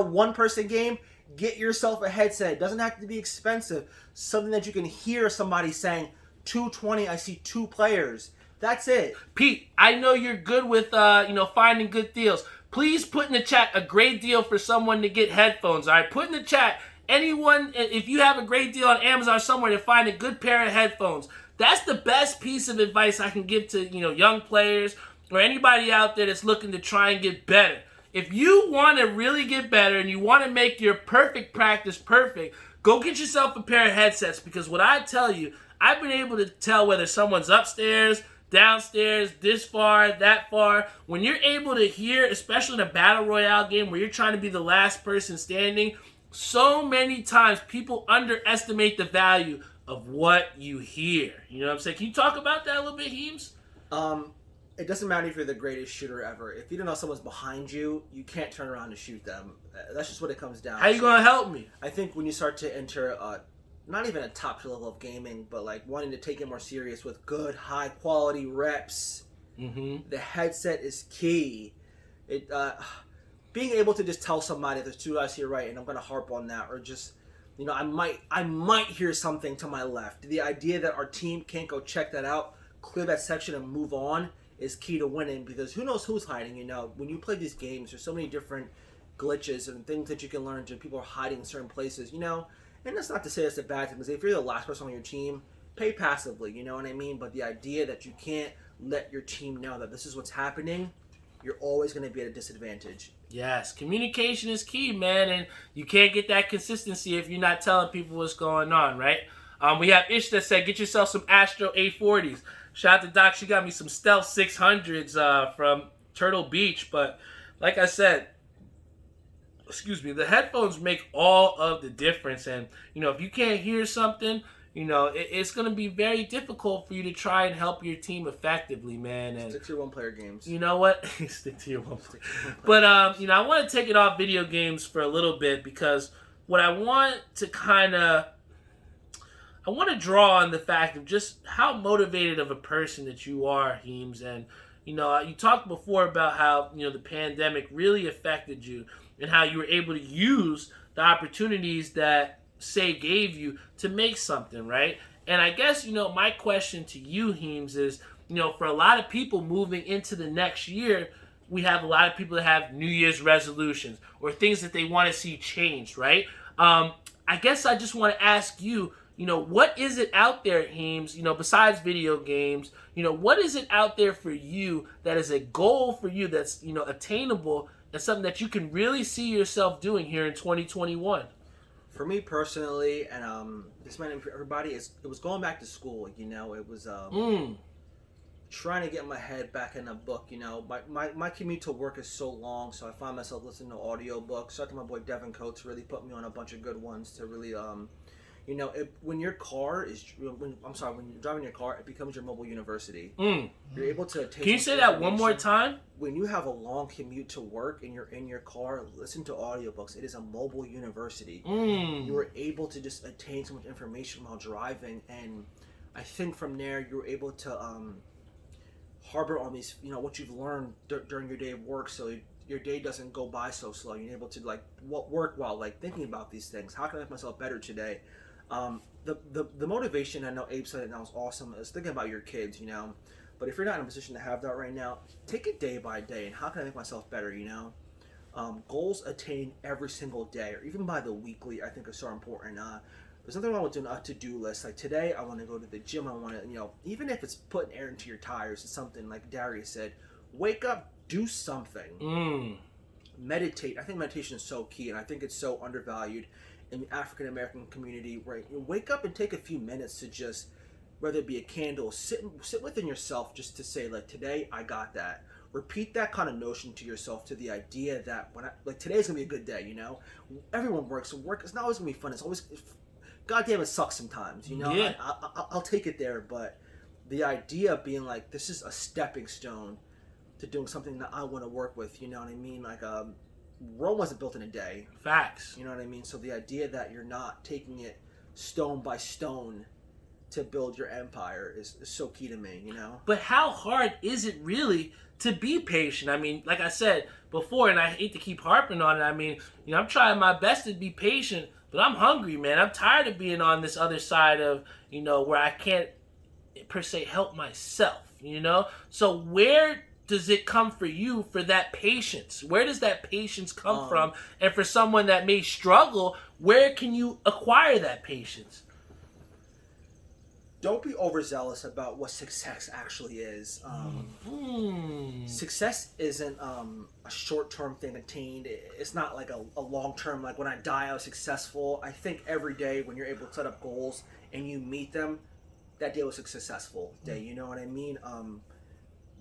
one-person game. Get yourself a headset. It doesn't have to be expensive. Something that you can hear somebody saying, 220, I see 2 players. That's it. Pete, I know you're good with finding good deals. Please put in the chat a great deal for someone to get headphones. All right, put in the chat anyone, if you have a great deal on Amazon somewhere to find a good pair of headphones. That's the best piece of advice I can give to, you know, young players or anybody out there that's looking to try and get better. If you want to really get better and you want to make your perfect practice perfect, go get yourself a pair of headsets, because what I tell you, I've been able to tell whether someone's upstairs, downstairs, this far, that far. When you're able to hear, especially in a battle royale game where you're trying to be the last person standing, so many times people underestimate the value of what you hear. You know what I'm saying? Can you talk about that a little bit, Heems? It doesn't matter if you're the greatest shooter ever. If you don't know someone's behind you, you can't turn around and shoot them. That's just what it comes down to. How you going to help me? I think when you start to enter not even a top level of gaming, but like wanting to take it more serious with good, high quality reps, the headset is key. Being able to just tell somebody there's 2 guys here, right, and I'm going to harp on that, or just, you know, I might hear something to my left. The idea that our team can't go check that out, clear that section, and move on is key to winning, because who knows who's hiding, you know. When you play these games, there's so many different glitches and things that you can learn to people are hiding in certain places, you know. And that's not to say that's a bad thing, because if you're the last person on your team, play passively, you know what I mean? But the idea that you can't let your team know that this is what's happening, you're always going to be at a disadvantage. Yes, communication is key, man, and you can't get that consistency if you're not telling people what's going on, right? We have Ish that said, get yourself some Astro A40s. Shout out to Doc, she got me some Stealth 600s from Turtle Beach, but like I said, the headphones make all of the difference, and, you know, if you can't hear something, it's going to be very difficult for you to try and help your team effectively, man. And stick to your one-player games. You know what? Stick to your one-player. But, I want to take it off video games for a little bit because what I want to draw on the fact of just how motivated of a person that you are, Heems. And, you talked before about how, the pandemic really affected you and how you were able to use the opportunities that Say gave you to make something, right? And I guess, my question to you, Heems, is, for a lot of people moving into the next year, we have a lot of people that have New Year's resolutions or things that they want to see changed, right? I guess I just want to ask you, what is it out there, Heems, besides video games, what is it out there for you that is a goal for you that's, attainable and something that you can really see yourself doing here in 2021? For me personally, and this might be for everybody, it was going back to school. It was trying to get my head back in a book. My commute to work is so long, so I find myself listening to audiobooks. Shout out to my boy Devin Coates, really put me on a bunch of good ones to really when you're driving your car, it becomes your mobile university. You're able to take. Can you say that one more time? When you have a long commute to work and you're in your car, listen to audiobooks. It is a mobile university. You were able to just attain so much information while driving, and I think from there you were able to harbor on these, what you've learned during your day of work, so your day doesn't go by so slow. You're able to work while thinking about these things. How can I make myself better today? The motivation, I know Abe said it and that was awesome, is thinking about your kids, but if you're not in a position to have that right now, take it day by day and how can I make myself better, goals attained every single day or even by the weekly, I think is so important. There's nothing wrong with doing a to-do list. Like today I want to go to the gym, I want to, even if it's putting air into your tires, it's something like Darius said, wake up, do something, meditate. I think meditation is so key and I think it's so undervalued in the African American community, where you wake up and take a few minutes to just, whether it be a candle, sit within yourself just to say, today I got that. Repeat that kind of notion to yourself, to the idea that today's gonna be a good day. Everyone works, and work is not always gonna be fun. It's always, goddamn, it sucks sometimes. Yeah. I'll take it there, but the idea of being this is a stepping stone to doing something that I want to work with. You know what I mean? Rome wasn't built in a day. Facts. You know what I mean? So the idea that you're not taking it stone by stone to build your empire is so key to me, But how hard is it really to be patient? I mean, like I said before, and I hate to keep harping on it, I'm trying my best to be patient, but I'm hungry, man. I'm tired of being on this other side of, where I can't, per se, help myself, So where does it come for you for that patience? Where does that patience come from? And for someone that may struggle, where can you acquire that patience? Don't be overzealous about what success actually is. Success isn't a short-term thing attained. It's not a long-term, when I die I was successful. I think every day when you're able to set up goals and you meet them, that day was a successful day. You know what I mean?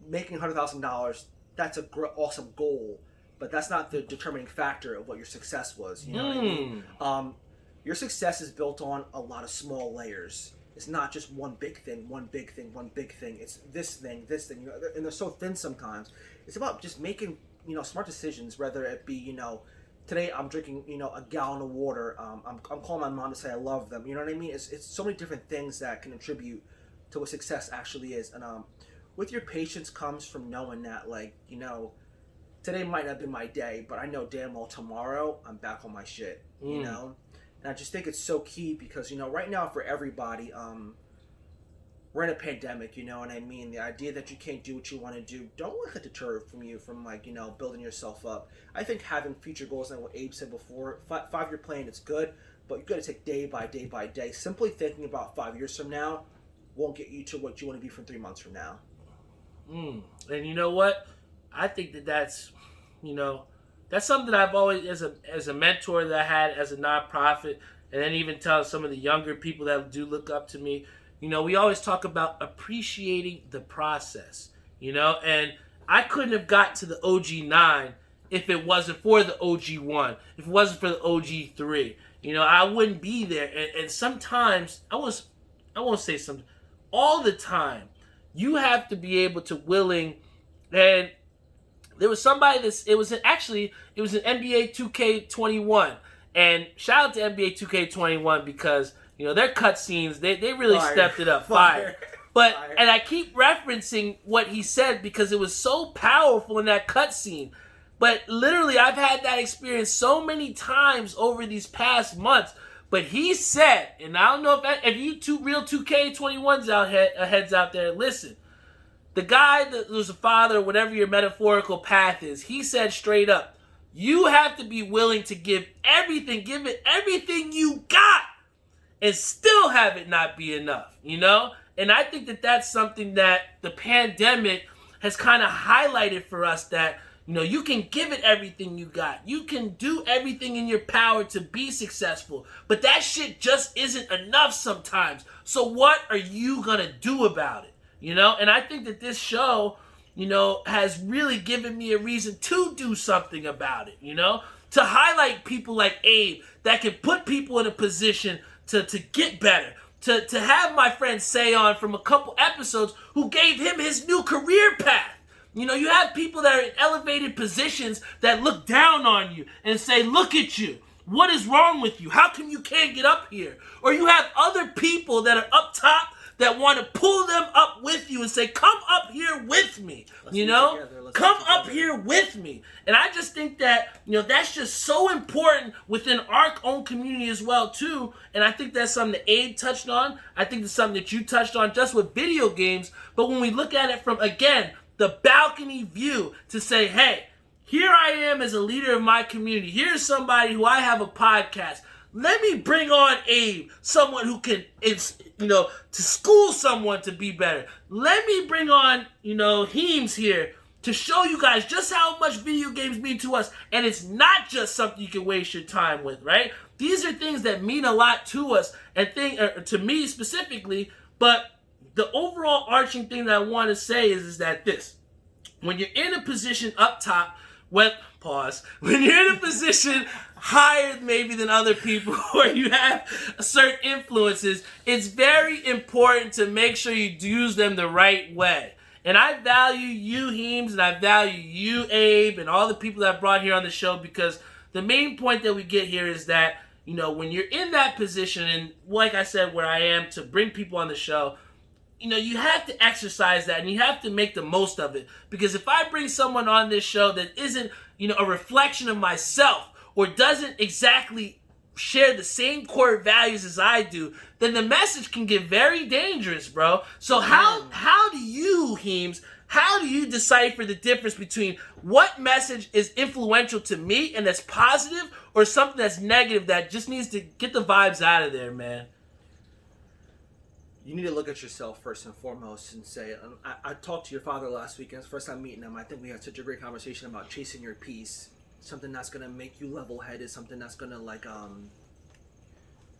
Making $100,000, that's a awesome goal, but that's not the determining factor of what your success was. You know what I mean? Your success is built on a lot of small layers. It's not just one big thing. It's this thing, and they're so thin sometimes. It's about just making, smart decisions, whether it be, today I'm drinking, a gallon of water. I'm calling my mom to say I love them. You know what I mean? It's so many different things that can contribute to what success actually is. And with your patience comes from knowing that, today might not have been my day, but I know damn well tomorrow I'm back on my shit, And I just think it's so key because, right now for everybody, we're in a pandemic, you know what I mean? The idea that you can't do what you want to do, don't let it deter from you from, building yourself up. I think having future goals, like what Abe said before, 5-year plan, it's good, but you got to take day by day by day. Simply thinking about 5 years from now won't get you to what you want to be from 3 months from now. And you know what? I think that's something that I've always, as a mentor that I had as a nonprofit, and then even tell some of the younger people that do look up to me, we always talk about appreciating the process, and I couldn't have got to the OG9 if it wasn't for the OG1, if it wasn't for the OG3. I wouldn't be there. And sometimes I was I won't say some, all the time, you have to be able to willing, and there was somebody it was an NBA 2K21, and shout out to NBA 2K21 because, you know, their cutscenes, they really stepped it up. Fire. But, and I keep referencing what he said because it was so powerful in that cutscene. But literally, I've had that experience so many times over these past months. But he said, and I don't know if you two real 2K21s heads out there, listen. The guy that was a father, whatever your metaphorical path is, he said straight up, you have to be willing to give it everything you got, and still have it not be enough, you know? And I think that that's something that the pandemic has kind of highlighted for us, that, you know, you can give it everything you got. You can do everything in your power to be successful. But that shit just isn't enough sometimes. So what are you going to do about it? You know? And I think that this show, you know, has really given me a reason to do something about it, you know? To highlight people like Abe that can put people in a position to get better. To have my friend Sayon from a couple episodes who gave him his new career path. You know, you have people that are in elevated positions that look down on you and say, look at you. What is wrong with you? How come you can't get up here? Or you have other people that are up top that want to pull them up with you and say, come up here with me. You know? Come up here with me. And I just think that, you know, that's just so important within our own community as well, too. And I think that's something that Abe touched on. I think it's something that you touched on just with video games. But when we look at it from, again, the balcony view to say, hey, here I am as a leader of my community. Here's somebody who I have a podcast. Let me bring on Abe, someone who can, you know, to school someone to be better. Let me bring on, you know, Heems here to show you guys just how much video games mean to us. And it's not just something you can waste your time with, right? These are things that mean a lot to us and to me specifically. But the overall arching thing that I want to say is that this, when you're in a position up top, when you're in a position higher maybe than other people, or you have certain influences, it's very important to make sure you use them the right way. And I value you, Heems, and I value you, Abe, and all the people that I brought here on the show, because the main point that we get here is that, you know, when you're in that position, and like I said, where I am to bring people on the show, you know, you have to exercise that and you have to make the most of it. Because if I bring someone on this show that isn't, you know, a reflection of myself or doesn't exactly share the same core values as I do, then the message can get very dangerous, bro. So how do you, Heems, how do you decipher the difference between what message is influential to me and that's positive, or something that's negative that just needs to get the vibes out of there, man? You need to look at yourself first and foremost and say, I talked to your father last week, and it's the first time meeting him. I think we had such a great conversation about chasing your peace. Something that's going to make you level-headed, something that's going to, like,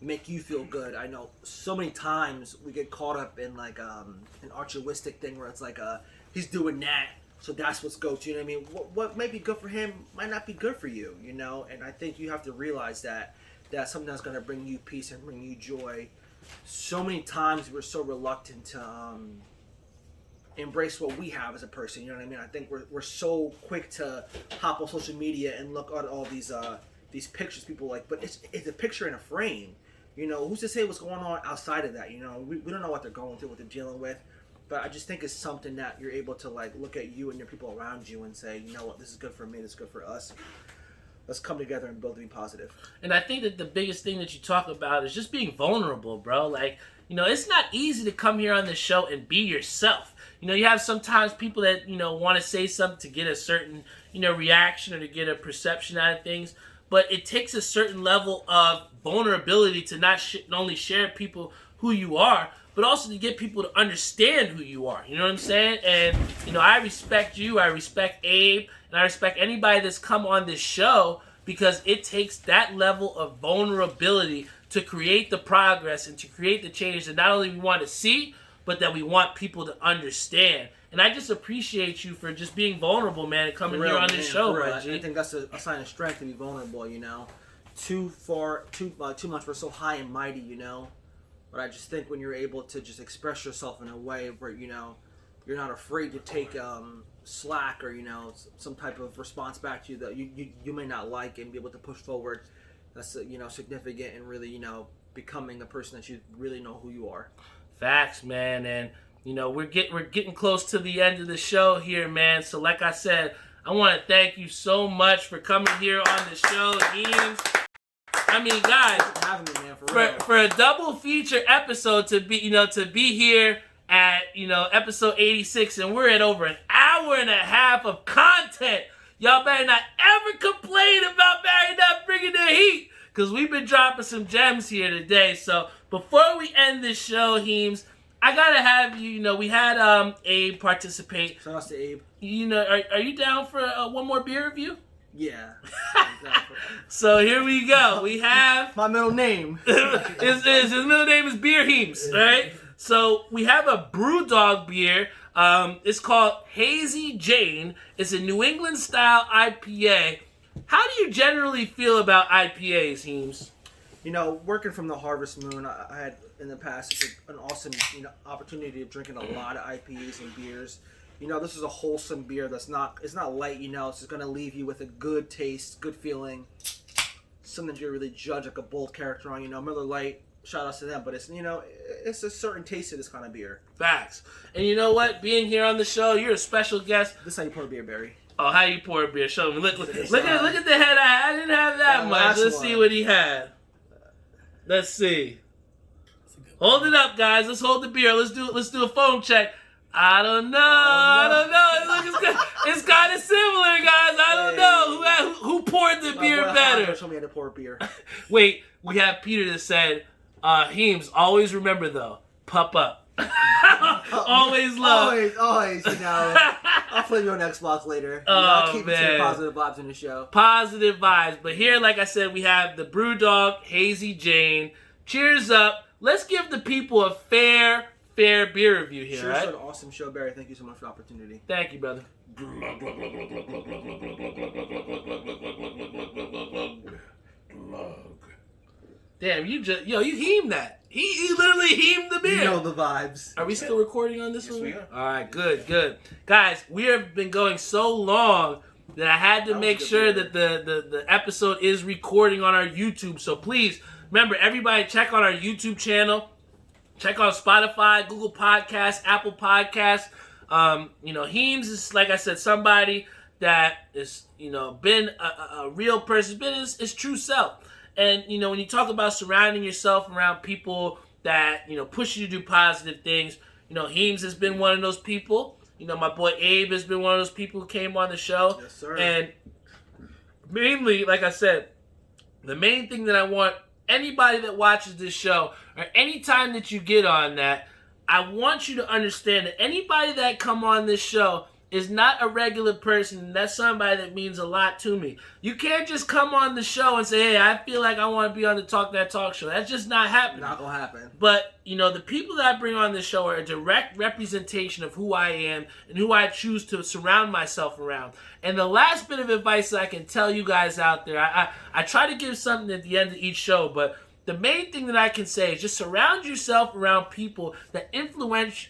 make you feel good. I know so many times we get caught up in, like, an altruistic thing where it's like, he's doing that, so that's what's go-to, you know what I mean? What may be good for him might not be good for you, you know? And I think you have to realize that that's something that's going to bring you peace and bring you joy. So many times we're so reluctant to embrace what we have as a person, you know what I mean? I think we're so quick to hop on social media and look at all these pictures people like, but it's a picture in a frame. You know, who's to say what's going on outside of that? You know, we don't know what they're going through, what they're dealing with. But I just think it's something that you're able to, like, look at you and your people around you and say, you know what, this is good for me, this is good for us. Let's come together and build to be positive. And I think that the biggest thing that you talk about is just being vulnerable, bro. Like, you know, it's not easy to come here on this show and be yourself. You know, you have sometimes people that, you know, want to say something to get a certain, you know, reaction or to get a perception out of things. But it takes a certain level of vulnerability to not only share people who you are, but also to get people to understand who you are. You know what I'm saying? And, you know, I respect you, I respect Abe, and I respect anybody that's come on this show, because it takes that level of vulnerability to create the progress and to create the change that not only we want to see, but that we want people to understand. And I just appreciate you for just being vulnerable, man, and coming here on this show, bro. I think that's a sign of strength to be vulnerable, you know. Too much we're so high and mighty, you know. But I just think when you're able to just express yourself in a way where, you know, you're not afraid to take slack or, you know, some type of response back to you that you may not like and be able to push forward, that's, you know, significant and really, you know, becoming a person that you really know who you are. Facts, man. And, you know, we're getting close to the end of the show here, man. So like I said, I want to thank you so much for coming here on the show, Heems. I mean, guys, Having me, man, for a double feature episode to be here at, you know, episode 86, and we're at over an hour and a half of content. Y'all better not ever complain about Barry not bringing the heat, because we've been dropping some gems here today. So before we end this show, Heems, I gotta have you. You know, we had Abe participate. Shout out to Abe. You know, are you down for one more beer review? Yeah. Exactly. So here we go. We have my middle name. his middle name is Beer Heems, right? So we have a Brewdog beer. It's called Hazy Jane. It's a New England style IPA. How do you generally feel about IPAs, Heems? You know, working from the Harvest Moon, I had in the past an awesome, you know, opportunity of drinking a lot of IPAs and beers. You know, this is a wholesome beer it's not light, you know, it's just going to leave you with a good taste, good feeling, something you really judge like a bold character on. You know, Miller Lite, shout outs to them, but it's, you know, it's a certain taste to this kind of beer. Facts. And you know what? Being here on the show, you're a special guest. This is how you pour beer, Barry. Oh, how you pour a beer? Show me. Look at the head. I didn't have that much. Let's see what he had. Let's see. Hold it up, guys. Let's hold the beer. Let's do a phone check. I don't know. Look, it's kind of similar, guys. I don't know who poured the beer better. Show me how to pour beer. Wait, we have Peter that said, Heems, always remember though, pup up. Always love. Always. You know, I'll play you on Xbox later. Oh, I'll keep man. some positive vibes in the show. Positive vibes. But here, like I said, we have the Brewdog Hazy Jane. Cheers up. Let's give the people a fair beer review here, Sure, right? an awesome show, Barry. Thank you so much for the opportunity. Thank you, brother. Damn, you heamed that. He literally heamed the beer. You know the vibes. Are we still recording on this Yes, one? we are. All right, good. Guys, we have been going so long that I had to make sure that the episode is recording on our YouTube. So please, remember, everybody check on our YouTube channel. Check out Spotify, Google Podcasts, Apple Podcasts. You know, Heems is, like I said, somebody that is, you know, been a real person, been his true self. And, you know, when you talk about surrounding yourself around people that, you know, push you to do positive things, you know, Heems has been one of those people. You know, my boy Abe has been one of those people who came on the show. Yes, sir. And mainly, like I said, the main thing that I want anybody that watches this show, or any time that you get on that, I want you to understand that anybody that come on this show is not a regular person. That's somebody that means a lot to me. You can't just come on the show and say, hey, I feel like I want to be on the Talk That Talk show. That's just not happening. Not gonna happen. But, you know, the people that I bring on this show are a direct representation of who I am and who I choose to surround myself around. And the last bit of advice that I can tell you guys out there, I try to give something at the end of each show, but the main thing that I can say is just surround yourself around people that influence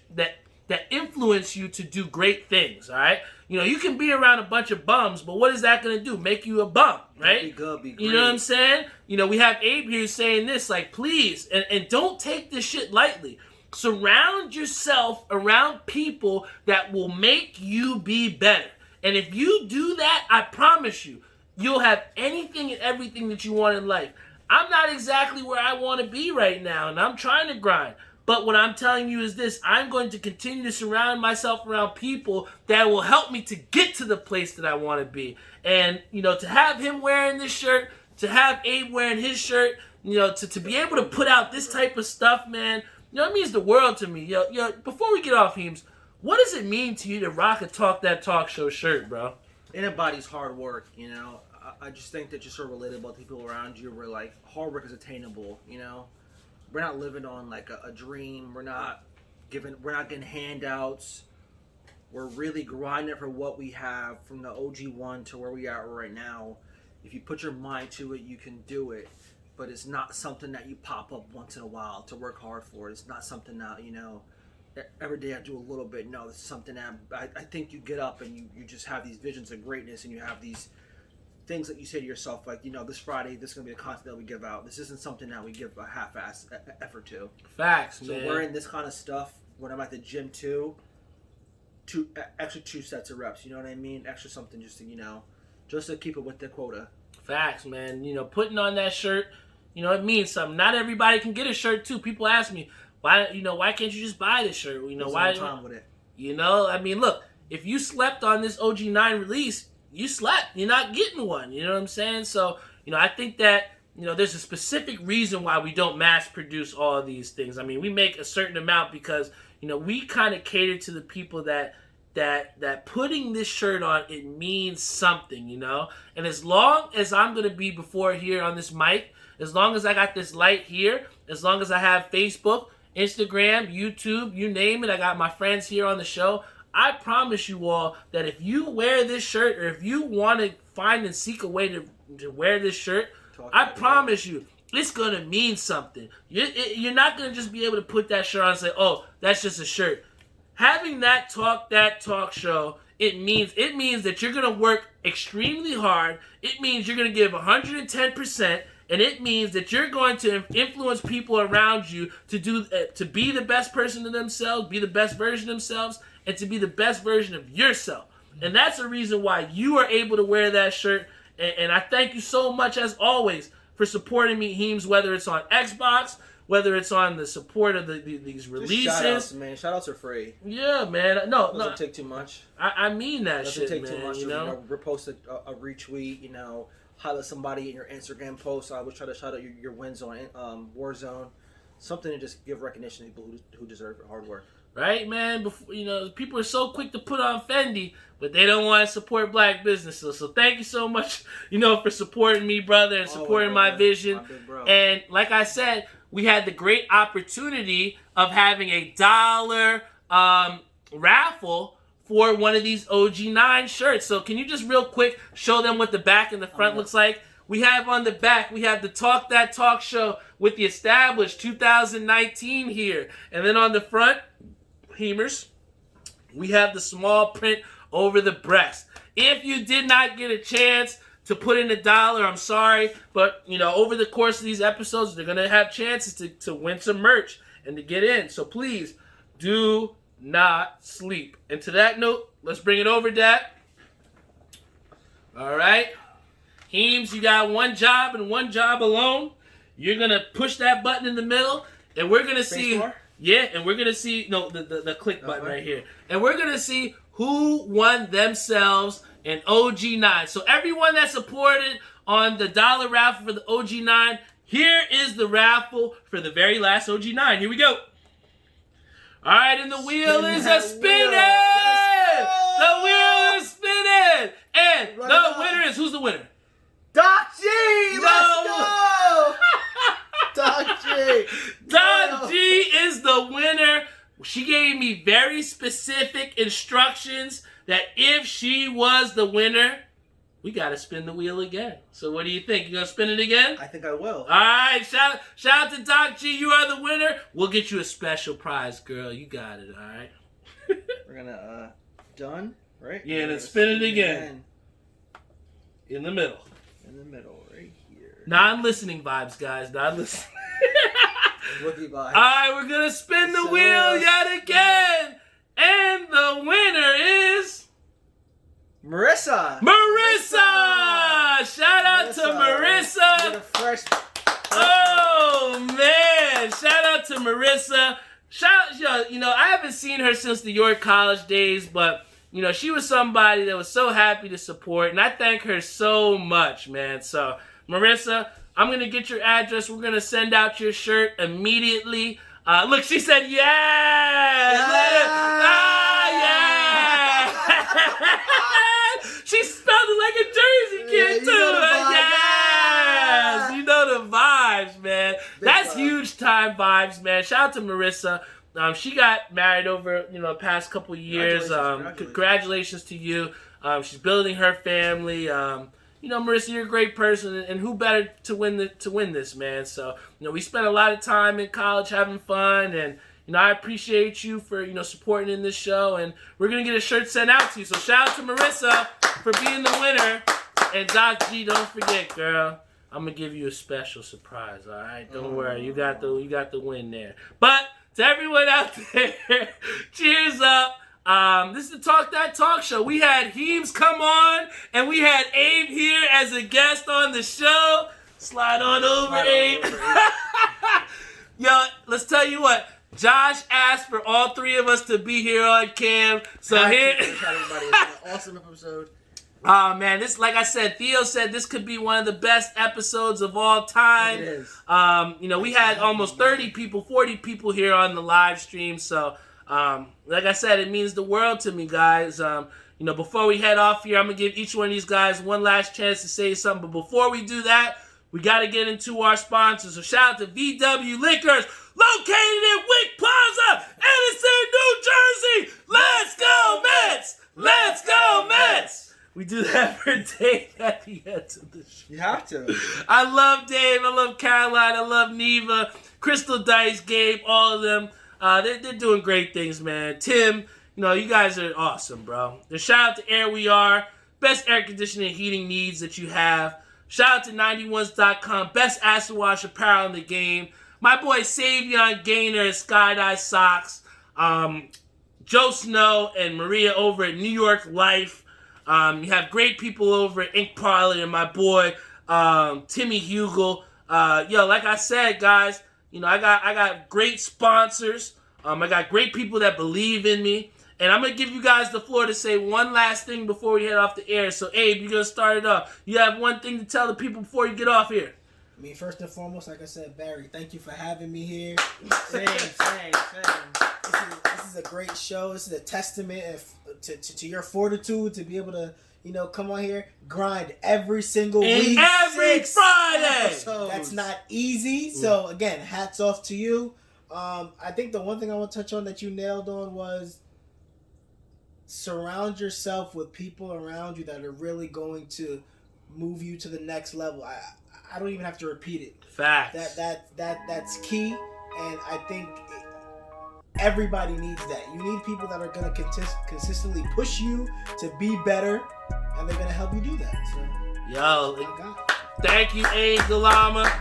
you to do great things, all right? You know, you can be around a bunch of bums, but what is that going to do? Make you a bum, right? Be good, be great. You know what I'm saying? You know, we have Abe here saying this, like, please, and don't take this shit lightly. Surround yourself around people that will make you be better. And if you do that, I promise you, you'll have anything and everything that you want in life. I'm not exactly where I want to be right now, and I'm trying to grind. But what I'm telling you is this: I'm going to continue to surround myself around people that will help me to get to the place that I want to be. And, you know, to have him wearing this shirt, to have Abe wearing his shirt, you know, to be able to put out this type of stuff, man, you know, it means the world to me. Yo, before we get off, Heems, what does it mean to you to rock a Talk That Talk show shirt, bro? It embodies hard work, you know. I just think that you're so relatable to people around you where, like, hard work is attainable, you know. We're not living on, like, a dream. We're not getting handouts. We're really grinding for what we have from the OG1 to where we are right now. If you put your mind to it, you can do it. but it's not something that you pop up once in a while to work hard for. It's not something that, you know, every day I do a little bit. No, it's something that I think you get up and you just have these visions of greatness, and you have these things that you say to yourself, like, you know, this Friday, this is going to be the content that we give out. This isn't something that we give a half-ass effort to. Facts, so man. wearing this kind of stuff when I'm at the gym too, extra 2 sets of reps, you know what I mean? Extra something just to, you know, just to keep it with the quota. Facts, man. You know, putting on that shirt, you know, it means something. Not everybody can get a shirt too. People ask me, why can't you just buy this shirt? You know, why? Time with it. You know, I mean, look, if you slept on this OG9 release, you slept. You're not getting one. You know what I'm saying? So, you know, I think that, you know, there's a specific reason why we don't mass produce all of these things. I mean, we make a certain amount because, you know, we kind of cater to the people that putting this shirt on, it means something, you know? And as long as I'm going to be before here on this mic, as long as I got this light here, as long as I have Facebook, Instagram, YouTube, you name it, I got my friends here on the show, I promise you all that if you wear this shirt, or if you want to find and seek a way to wear this shirt, I promise you, it's going to mean something. You're not going to just be able to put that shirt on and say, oh, that's just a shirt. Having that talk show, it means that you're going to work extremely hard. It means you're going to give 110%. And it means that you're going to influence people around you to be the best person of themselves, be the best version of themselves, and to be the best version of yourself. And that's the reason why you are able to wear that shirt. And I thank you so much, as always, for supporting me, Heems, whether it's on Xbox, whether it's on the support of these releases. Just shout-outs, man. Shout-outs are free. Yeah, man. No, doesn't take too much. I mean that shit, man. Doesn't take too much. You know? Repost a retweet, you know, highlight somebody in your Instagram post. I always try to shout out your wins on Warzone. Something to just give recognition to people who deserve hard work. Right, man? Before, you know, people are so quick to put on Fendi, but they don't want to support black businesses. So thank you so much, you know, for supporting me, brother, and supporting my vision. And like I said, we had the great opportunity of having a $1 raffle for one of these OG9 shirts. So can you just real quick show them what the back and the front looks like? We have on the back, we have the Talk That Talk show with the established 2019 here. And then on the front, Heemers, we have the small print over the breast. If you did not get a chance to put in $1, I'm sorry, but you know, over the course of these episodes, they're gonna have chances to win some merch and to get in. So please do not sleep. And to that note, let's bring it over, Dad. All right, Heems, you got one job and one job alone. You're gonna push that button in the middle, and we're gonna see. Yeah, and we're gonna see the click button right here, and we're gonna see who won themselves an OG9. So everyone that supported on the $1 raffle for the OG9, here is the raffle for the very last OG9. Here we go. All right, and the wheel is spinning. The wheel is spinning, and the winner is, who's the winner? Doc G. Let's go. Doc G. Doc G is the winner. She gave me very specific instructions that if she was the winner, we got to spin the wheel again. So what do you think? You going to spin it again? I think I will. All right. Shout out to Doc G. You are the winner. We'll get you a special prize, girl. You got it. All right. We're going to, done, right? Yeah, and then spin it again. In the middle. In the middle, right here. Non-listening vibes, guys. Non-listening. Rookie vibes. All right, we're going to spin the wheel yet again. And the winner is... Marissa! Shout out to Marissa! The first... Oh, man. Shout out to Marissa. You know, I haven't seen her since the York College days, but... You know, she was somebody that was so happy to support, and I thank her so much, man. So, Marissa, I'm going to get your address. We're going to send out your shirt immediately. Look, she said, yeah! Yeah! She spelled it like a Jersey kid, too. Yes! You know the vibes, man. That's huge time vibes, man. Shout out to Marissa. She got married over, the past couple of years. Congratulations to you. She's building her family. Marissa, you're a great person, and who better to win this, man? So, we spent a lot of time in college having fun, and I appreciate you for supporting in this show, and we're gonna get a shirt sent out to you. So shout out to Marissa for being the winner, and Doc G, don't forget, girl, I'm gonna give you a special surprise. All right, don't worry, you got the win there. But to everyone out there, cheers up. This is the Talk That Talk show. We had Heems come on, and we had Abe here as a guest on the show. Slide on over, Abe. Yo, let's tell you what. Josh asked for all three of us to be here on cam. So here. Everybody, it's an awesome episode. Oh man, this, like I said, Theo said this could be one of the best episodes of all time. It is. We had almost 30 people, 40 people here on the live stream. So, like I said, it means the world to me, guys. Before we head off here, I'm gonna give each one of these guys one last chance to say something. But before we do that, we got to get into our sponsors. So shout out to VW Liquors, located in Wick Plaza, Edison, New Jersey. Let's go Mets! Let's go Mets! We do that for Dave at the end of the show. You have to. I love Dave. I love Caroline. I love Neva. Crystal Dice, Gabe, all of them. They're doing great things, man. Tim, you guys are awesome, bro. And shout out to Air We Are. Best air conditioning and heating needs that you have. Shout out to 91s.com. Best acid wash apparel in the game. My boy Savion Gaynor at Skydive Socks. Joe Snow and Maria over at New York Life. You have great people over at Ink Parlor and my boy Timmy Hugel. Like I said, guys, I got great sponsors. I got great people that believe in me. And I'm going to give you guys the floor to say one last thing before we head off the air. So, Abe, you're going to start it off. You have one thing to tell the people before you get off here. First and foremost, like I said, Barry, thank you for having me here. Same. This is a great show. This is a testament to your fortitude to be able to, come on here, grind every single week. Every Friday! That's not easy. So, again, hats off to you. I think the one thing I want to touch on that you nailed on was surround yourself with people around you that are really going to move you to the next level. I don't even have to repeat it. Facts. That's key, and I think everybody needs that. You need people that are going to consistently push you to be better, and they're going to help you do that. So, thank you, Abe Gulama.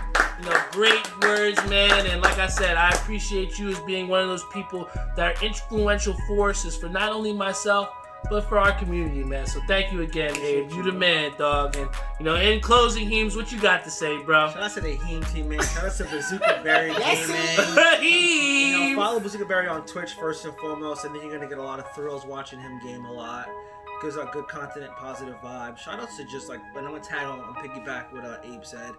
Great words, man. And like I said, I appreciate you as being one of those people that are influential forces for not only myself, but for our community, man. So thank you again, Abe. You the man, dog. And, in closing, Heems, what you got to say, bro? Shout out to the Heems team, man. Shout out to Bazooka Barry game, man. Heems! Follow Bazooka Barry on Twitch first and foremost, and then you're going to get a lot of thrills watching him game a lot. Gives out good content, positive vibes. Shout outs to just like, but I'm going to tag on piggyback what Abe said.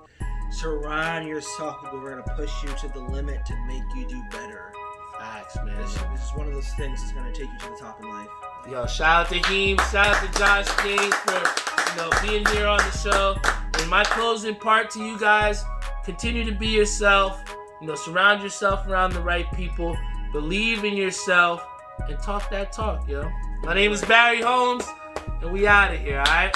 Surround yourself with people who are going to push you to the limit to make you do better. Facts, man. This is one of those things that's going to take you to the top in life. Yo, shout out to Heems. Shout out to Josh Gaines for, being here on the show. And my closing part to you guys, continue to be yourself. Surround yourself around the right people. Believe in yourself. And talk that talk, yo. My name is Barry Holmes. And we out of here, all right?